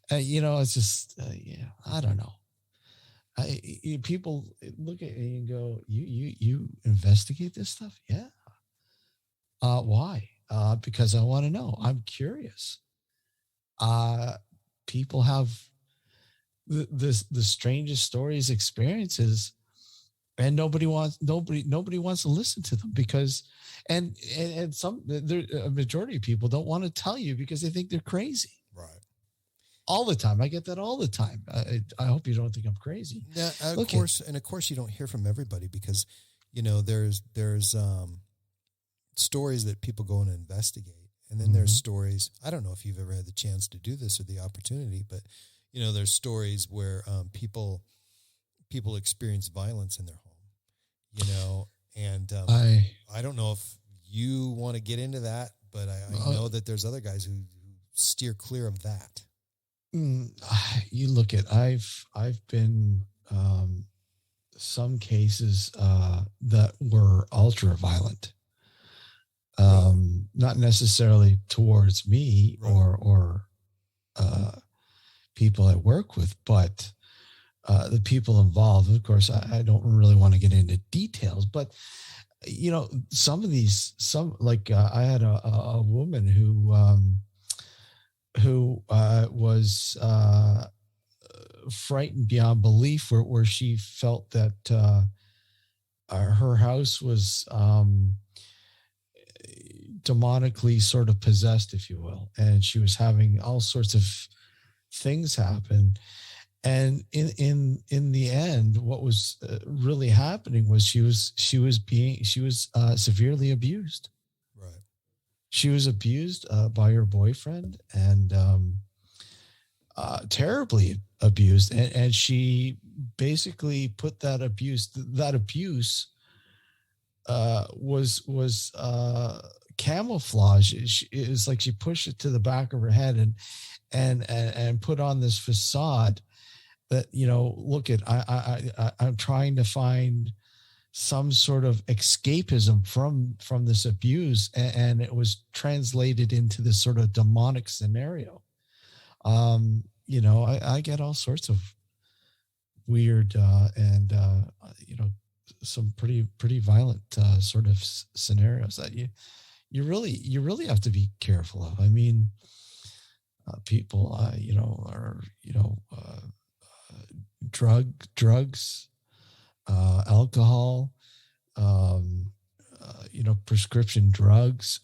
it's just, I don't know. People look at me and go, you investigate this stuff? Yeah. Why? Because I want to know. I'm curious. People have the strangest stories, experiences, and nobody wants to listen to them because, and a majority of people don't want to tell you because they think they're crazy. Right. All the time. I get that all the time. I hope you don't think I'm crazy. Yeah, of course you don't hear from everybody because, there's stories that people go and investigate. And then there's stories, I don't know if you've ever had the chance to do this or the opportunity, but, there's stories where people experience violence in their home, and I don't know if you want to get into that, but I know that there's other guys who steer clear of that. You look at, I've been some cases that were ultra violent, not necessarily towards me or people I work with, but the people involved. Of course, I don't really want to get into details, but some of these, I had a woman who was frightened beyond belief, where she felt that her house was demonically sort of possessed, if you will, and she was having all sorts of things happen. And in the end, what was really happening was she was severely abused. Right. She was abused by her boyfriend and terribly abused. And she basically put that abuse was camouflage. It was like she pushed it to the back of her head and put on this facade that, look at, I'm trying to find some sort of escapism from this abuse, and it was translated into this sort of demonic scenario. I get all sorts of weird and some pretty violent sort of scenarios that you really have to be careful of. I mean, people are drugs, alcohol, prescription drugs,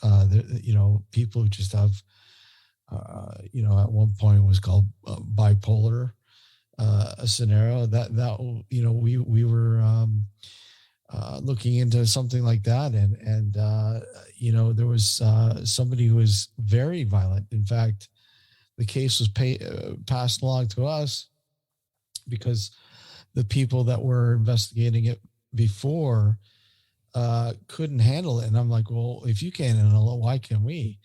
people who just have, at one point it was called bipolar, a scenario that we were looking into something like that. And there was somebody who was very violent. In fact, the case was passed along to us because the people that were investigating it before couldn't handle it. And I'm like, well, if you can't handle it, why can we?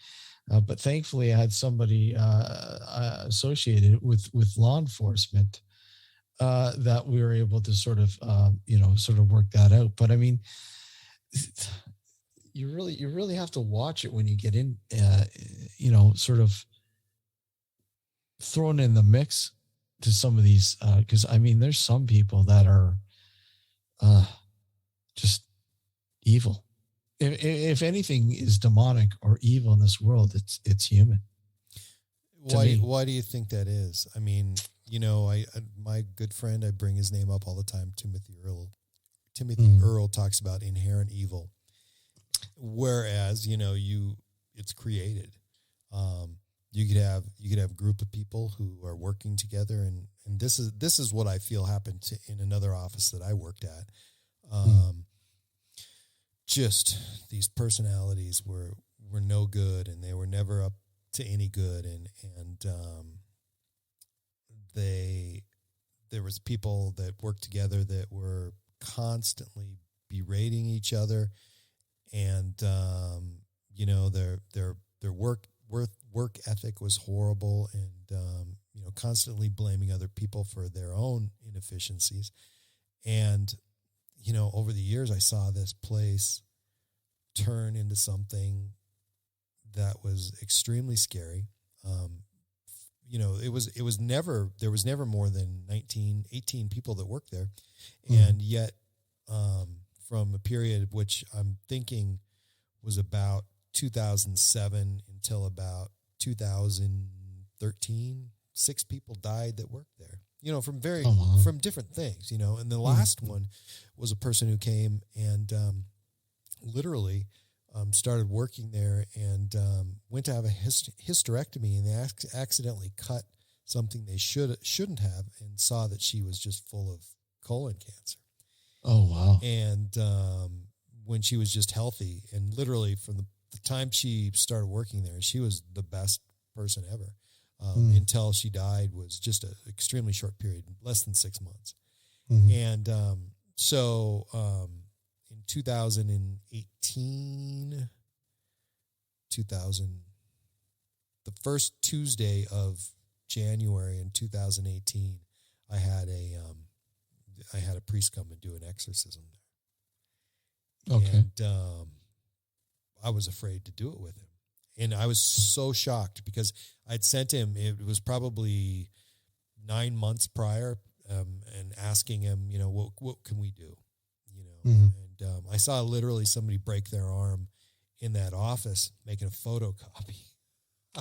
But thankfully I had somebody associated with law enforcement that we were able to sort of work that out. But I mean, you really have to watch it when you get in, sort of thrown in the mix to some of these, because I mean, there's some people that are just evil. If anything is demonic or evil in this world, it's human. Why do you think that is? I mean, my good friend, I bring his name up all the time, Timothy Earl. Earl talks about inherent evil, whereas it's created. You could have a group of people who are working together, and this is what I feel happened in another office that I worked at. Just these personalities were no good, and they were never up to any good, and there was people that worked together that were constantly berating each other, and their work ethic was horrible, and constantly blaming other people for their own inefficiencies. And over the years, I saw this place turn into something that was extremely scary. There was never more than 18 people that worked there. And yet, from a period which I'm thinking was about 2007 until about 2013, 6 people died that worked there, from different things, and the last one was a person who came and, literally, started working there and, went to have a hysterectomy, and they accidentally cut something they shouldn't have, and saw that she was just full of colon cancer. Oh, wow. And, when she was just healthy, and literally from the time she started working there, she was the best person ever. Until she died was just an extremely short period, less than 6 months. And so in 2018, the first Tuesday of January in 2018, I had a priest come and do an exorcism there. Okay. And I was afraid to do it with him. And I was so shocked because I'd sent him, it was probably 9 months prior, and asking him, what can we do? And I saw literally somebody break their arm in that office making a photocopy.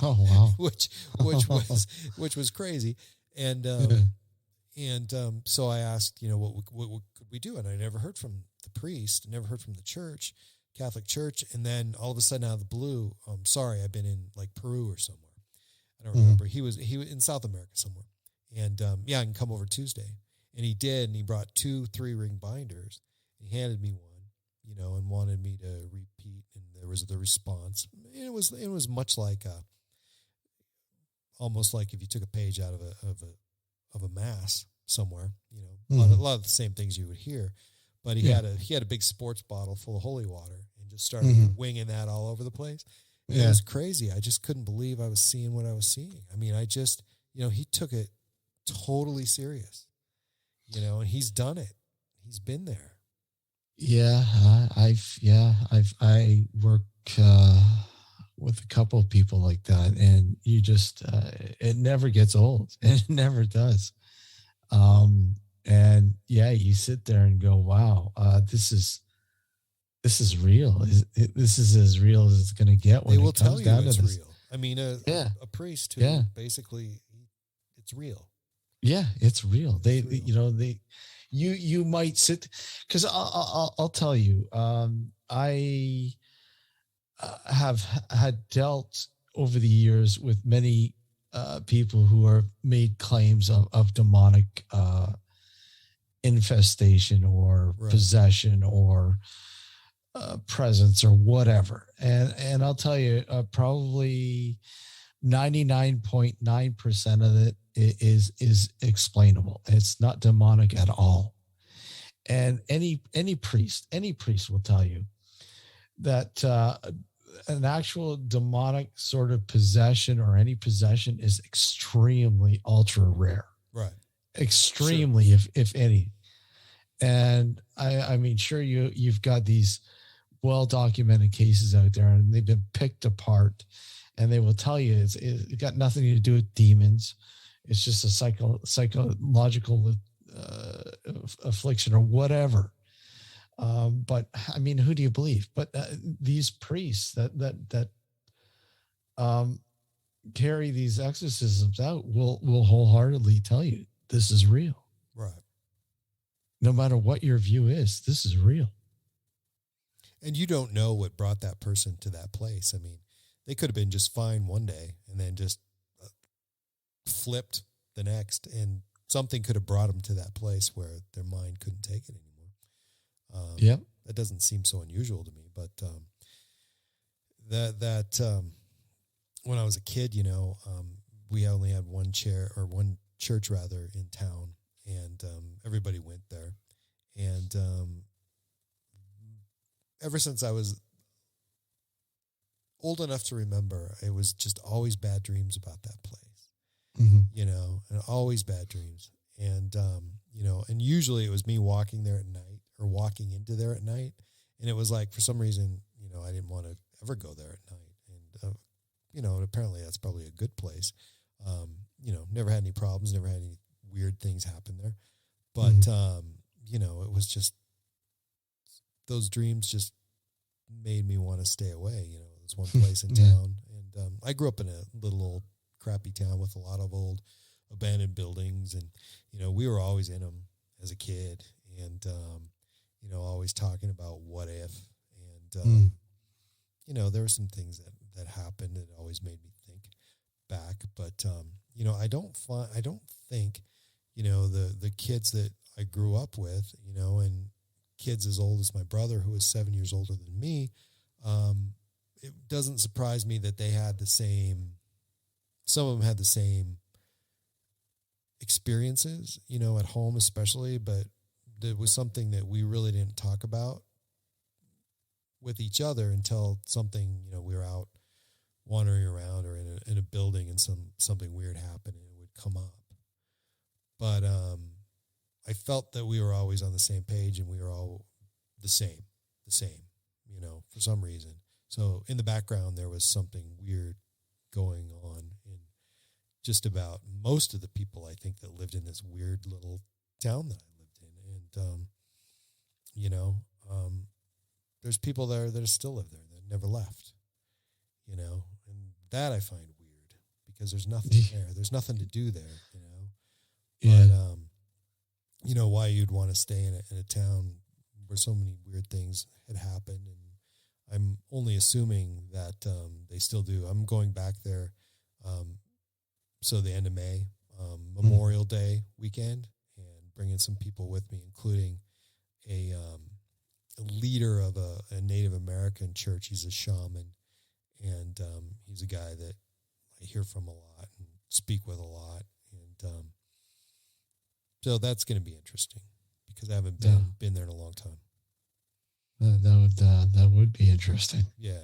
Oh, wow. which was crazy. And so I asked, what could we do? And I never heard from the priest, never heard from the church, Catholic Church. And then all of a sudden, out of the blue, sorry, I've been in like Peru or somewhere. I don't remember. He was in South America somewhere. And I can come over Tuesday. And he did, and he brought 2 3-ring binders. He handed me one, and wanted me to repeat. And there was the response. It was much like almost like if you took a page out of a mass somewhere. A lot of the same things you would hear. But he had a big sports bottle full of holy water and just started winging that all over the place. It was crazy. I just couldn't believe I was seeing what I was seeing. I mean, I just, he took it totally serious, and he's done it. He's been there. Yeah. I work, with a couple of people like that, and you just, it never gets old. It never does. And you sit there and go, wow, this is real. This is as real as it's going to get when they will it comes tell down you it's to this. real. I mean, a priest who basically, it's real. Yeah, it's real. You might sit, because I'll tell you, I have had dealt over the years with many people who are made claims of demonic infestation or possession or presence or whatever. And I'll tell you, probably 99.9% of it is explainable. It's not demonic at all. And any priest will tell you that an actual demonic sort of possession or any possession is extremely ultra rare. Right. Extremely, sure. if any. And I mean, sure, you've got these well-documented cases out there, and they've been picked apart, and they will tell you it's got nothing to do with demons. It's just a psychological affliction or whatever. But I mean, who do you believe? But these priests that carry these exorcisms out will wholeheartedly tell you this is real. Right. No matter what your view is, this is real. And you don't know what brought that person to that place. I mean, they could have been just fine one day and then just flipped the next, and something could have brought them to that place where their mind couldn't take it anymore. Yep. That doesn't seem so unusual to me, but when I was a kid, we only had one church rather in town, and everybody went there. And ever since I was old enough to remember, it was just always bad dreams about that place, and always bad dreams. And, and usually it was me walking there at night or walking into there at night. And it was like, for some reason, I didn't want to ever go there at night. And, and apparently that's probably a good place. Never had any problems, never had any weird things happen there. But, it was just, those dreams just made me want to stay away. There's one place in town, and I grew up in a little old crappy town with a lot of old abandoned buildings, and we were always in them as a kid, and always talking about what if, and there were some things that happened that always made me think back, but I don't think the kids that I grew up with, and kids as old as my brother, who was 7 years older than me, it doesn't surprise me that they had some of them had the same experiences, at home especially, but it was something that we really didn't talk about with each other until something, we were out wandering around or in a building and something weird happened and it would come up. But I felt that we were always on the same page and we were all the same, for some reason. So in the background, there was something weird going on in just about most of the people, I think, that lived in this weird little town that I lived in. And, there's people there that still live there that never left, and that I find weird because there's nothing there. There's nothing to do there, Yeah. But, why you'd want to stay in a town where so many weird things had happened. And I'm only assuming that they still do. I'm going back there. So the end of May, Memorial Day weekend, and bringing some people with me, including a leader of a Native American church. He's a shaman, and he's a guy that I hear from a lot and speak with a lot. And so that's going to be interesting because I haven't been there in a long time. That would be interesting. Yeah.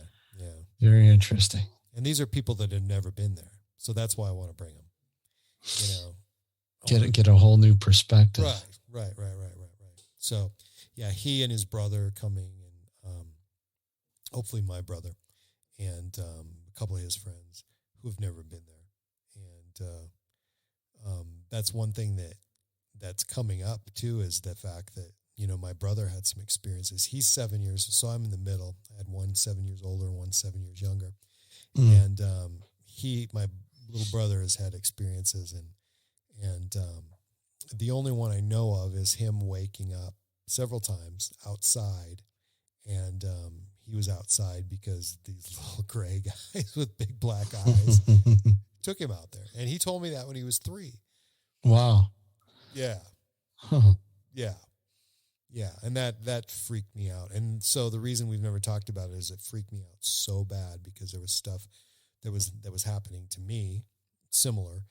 Very interesting. And these are people that have never been there. So that's why I want to bring them, Get a whole new perspective. Right. So, yeah, he and his brother are coming, and hopefully my brother and a couple of his friends who have never been there. And that's one thing that's coming up too, is the fact that, my brother had some experiences. He's 7 years, so I'm in the middle. I had one 7 years older, one 7 years younger. And my little brother has had experiences, and the only one I know of is him waking up several times outside, and he was outside because these little gray guys with big black eyes took him out there. And he told me that when he was 3. Wow. Yeah. Huh. Yeah. And that freaked me out. And so the reason we've never talked about it is it freaked me out so bad because there was stuff that was happening to me similar,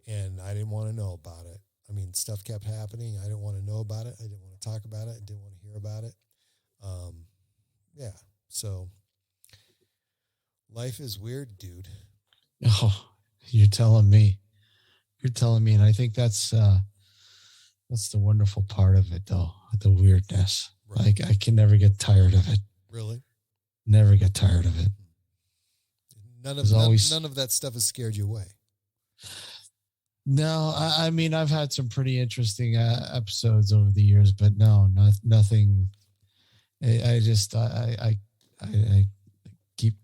and I didn't want to know about it. I mean, stuff kept happening. I didn't want to know about it. I didn't want to talk about it. I didn't want to hear about it. Yeah. So life is weird, dude. Oh, you're telling me. And I think that's the wonderful part of it, though, the weirdness. Right. I can never get tired of it. Really? Never get tired of it. None of that stuff has scared you away. No, I mean, I've had some pretty interesting episodes over the years, but no, nothing. I keep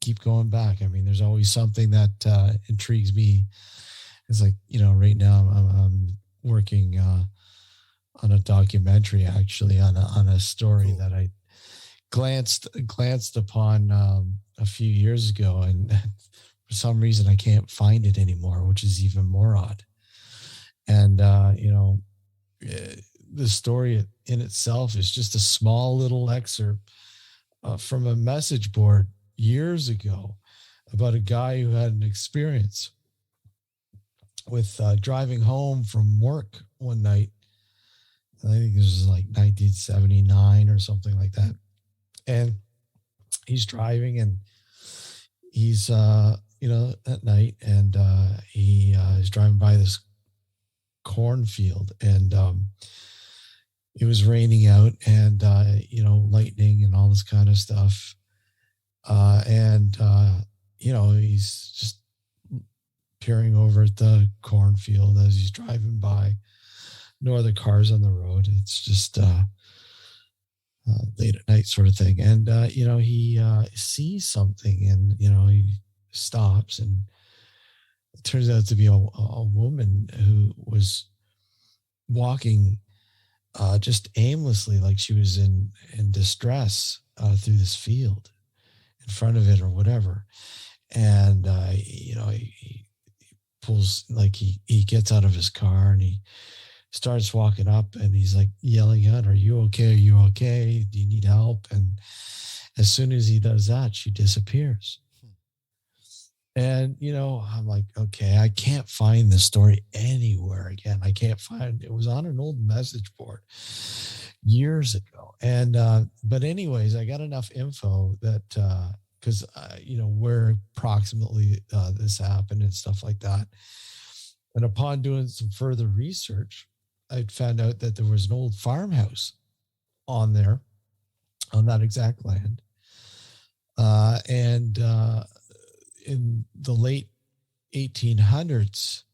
keep going back. I mean, there's always something that intrigues me. It's like, right now I'm working on a documentary, actually, on a story that I glanced upon a few years ago, and for some reason I can't find it anymore, which is even more odd. And the story in itself is just a small little excerpt from a message board years ago about a guy who had an experience with driving home from work one night. I think this was like 1979 or something like that. And he's driving, and he's, at night, and he is driving by this cornfield, and it was raining out, and, lightning and all this kind of stuff. He's just peering over at the cornfield as he's driving by. No other cars on the road. It's just late at night sort of thing. And, he sees something, and, he stops, and it turns out to be a woman who was walking just aimlessly, like she was in distress through this field in front of it or whatever. And, he pulls, like he gets out of his car, and he starts walking up, and he's like yelling out, "Are you okay? Are you okay? Do you need help?" And as soon as he does that, she disappears. And, I'm like, okay, I can't find this story anywhere again. I can't find it. It was on an old message board years ago. And, but anyways, I got enough info that, because, where approximately this happened and stuff like that. And upon doing some further research, I found out that there was an old farmhouse on there, on that exact land. And in the late 1800s,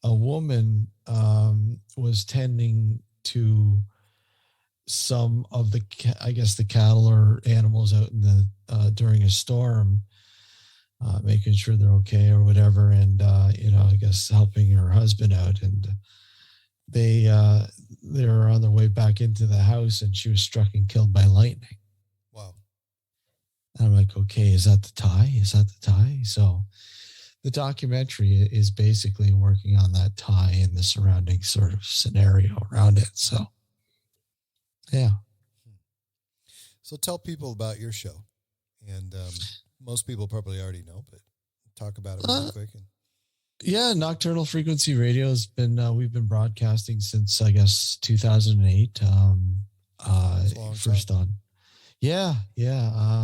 a woman was tending to some of the, the cattle or animals out in the during a storm, making sure they're okay or whatever, and helping her husband out. And they were on their way back into the house, and she was struck and killed by lightning. Wow. And I'm like, okay, is that the tie? Is that the tie? So the documentary is basically working on that tie and the surrounding sort of scenario around it. So, yeah. So tell people about your show. And most people probably already know, but talk about it real quick. Yeah, Nocturnal Frequency Radio has been, we've been broadcasting since, 2008. First on. Yeah.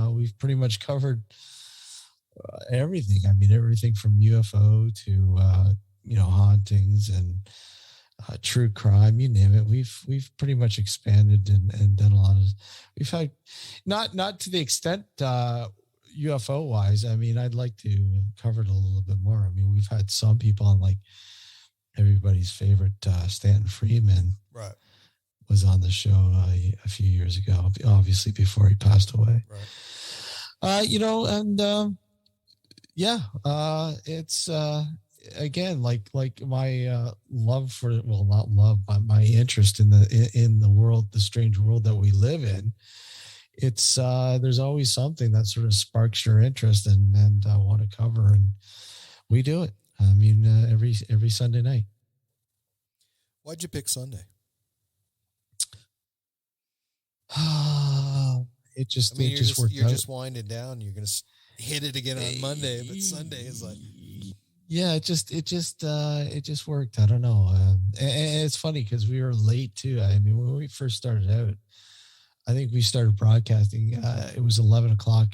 We've pretty much covered everything. I mean, everything from UFO to, hauntings and true crime, you name it. We've pretty much expanded and done a lot of, we've had, not to the extent, UFO wise. I mean, I'd like to cover it a little bit more. I mean, we've had some people on, like everybody's favorite, Stanton Freeman. Right. Was on the show a few years ago, obviously before he passed away. Right. It's again, like my love for, well, not love, but my interest in the world, the strange world that we live in. It's there's always something that sort of sparks your interest and I want to cover, and we do it. I mean, every Sunday night. Why'd you pick Sunday? It just worked out. You're just winding down. You're going to hit it again on Monday, but Sunday is like, yeah, it just worked. I don't know. And it's funny because we were late too. I mean, when we first started out, I think we started broadcasting. It was 11 o'clock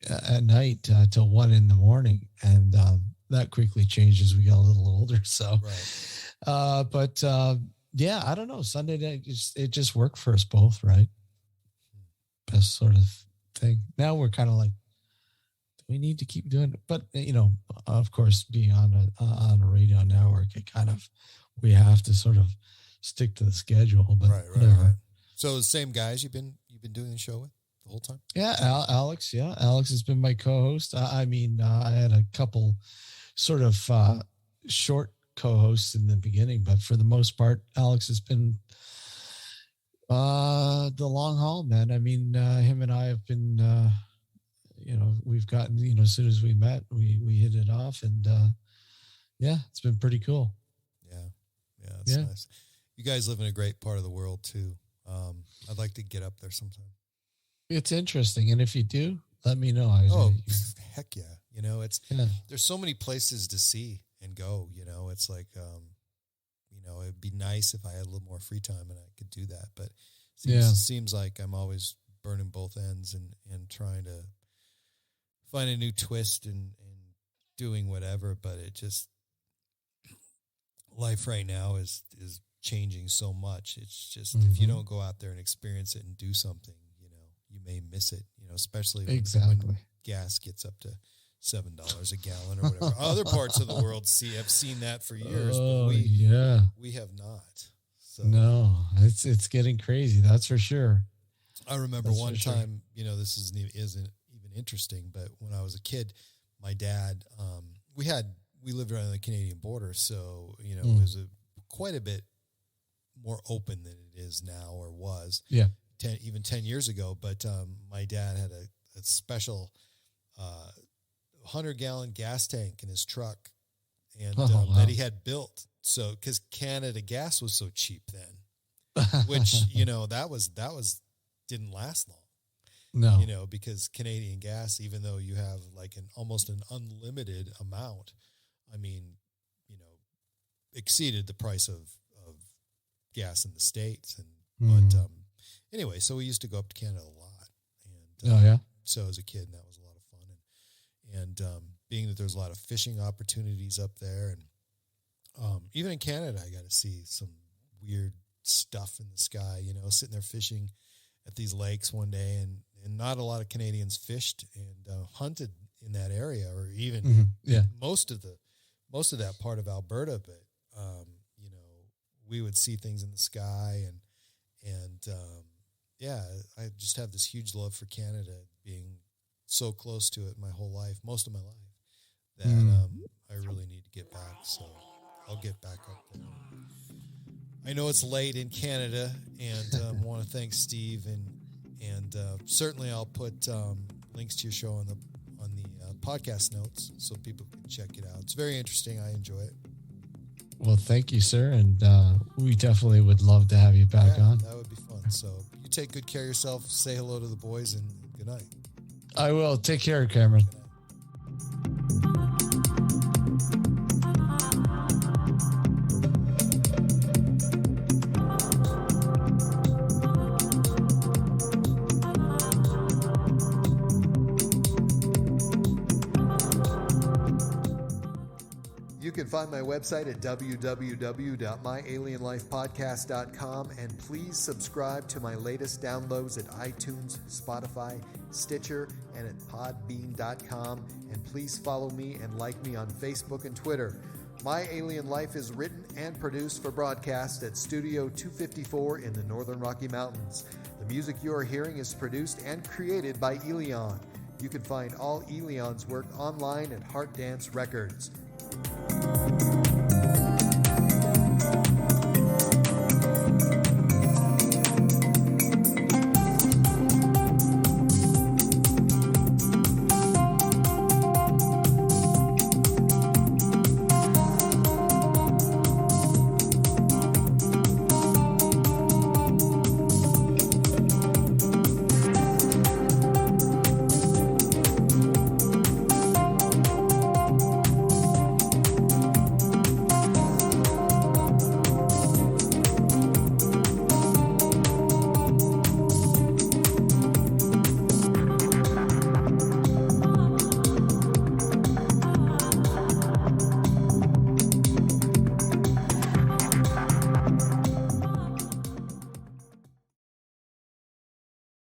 at night till 1 a.m, and that quickly changed as we got a little older. So, right. Yeah, I don't know. Sunday night, it just worked for us both, right? Best sort of thing. Now we're kind of like, do we need to keep doing it? But of course, being on a radio network, we have to sort of stick to the schedule. But right. So the same guys you've been doing the show with? the whole time? Yeah, Alex. Yeah, Alex has been my co-host. I had a couple sort of short co-hosts in the beginning, but for the most part, Alex has been the long haul, man. I mean, him and I have been, we've gotten, as soon as we met, we hit it off, and yeah, it's been pretty cool. Yeah, it's nice. You guys live in a great part of the world too. I'd like to get up there sometime. It's interesting, and if you do, let me know. Heck yeah! There's so many places to see and go. It's like, it'd be nice if I had a little more free time and I could do that. But it seems like I'm always burning both ends and trying to find a new twist and doing whatever. But it just, life right now is changing so much. It's just, if you don't go out there and experience it and do something, you may miss it, especially when gas gets up to $7 a gallon or whatever. Other parts of the world have seen that for years, but we have not. So no, it's getting crazy. That's for sure. I remember one time, this isn't even interesting, but when I was a kid, my dad, we lived around the Canadian border. So, it was quite a bit more open than it is now, or was. Yeah. 10 years ago. But my dad had a special 100-gallon gas tank in his truck, and that he had built. So, because Canada gas was so cheap then, which that didn't last long. No, because Canadian gas, even though you have like almost an unlimited amount, exceeded the price of gas in the States. But anyway, so we used to go up to Canada a lot. And so as a kid, that was a lot of fun. And being that there's a lot of fishing opportunities up there, and even in Canada, I got to see some weird stuff in the sky, sitting there fishing at these lakes one day, and not a lot of Canadians fished and hunted in that area, or even most of that part of Alberta. But we would see things in the sky, and I just have this huge love for Canada, being so close to it most of my life, that I really need to get back. So I'll get back up there. I know it's late in Canada, and want to thank Steve, and certainly I'll put links to your show on the podcast notes so people can check it out. It's very interesting. I enjoy it. Well, thank you, sir, and we definitely would love to have you back on. That would be fun. So you take good care of yourself. Say hello to the boys, and good night. I will. Take care, Cameron. You can find my website at www.myalienlifepodcast.com, and please subscribe to my latest downloads at iTunes, Spotify, Stitcher, and at podbean.com. And please follow me and like me on Facebook and Twitter. My Alien Life is written and produced for broadcast at Studio 254 in the Northern Rocky Mountains. The music you are hearing is produced and created by Elion. You can find all Elion's work online at Heart Dance Records.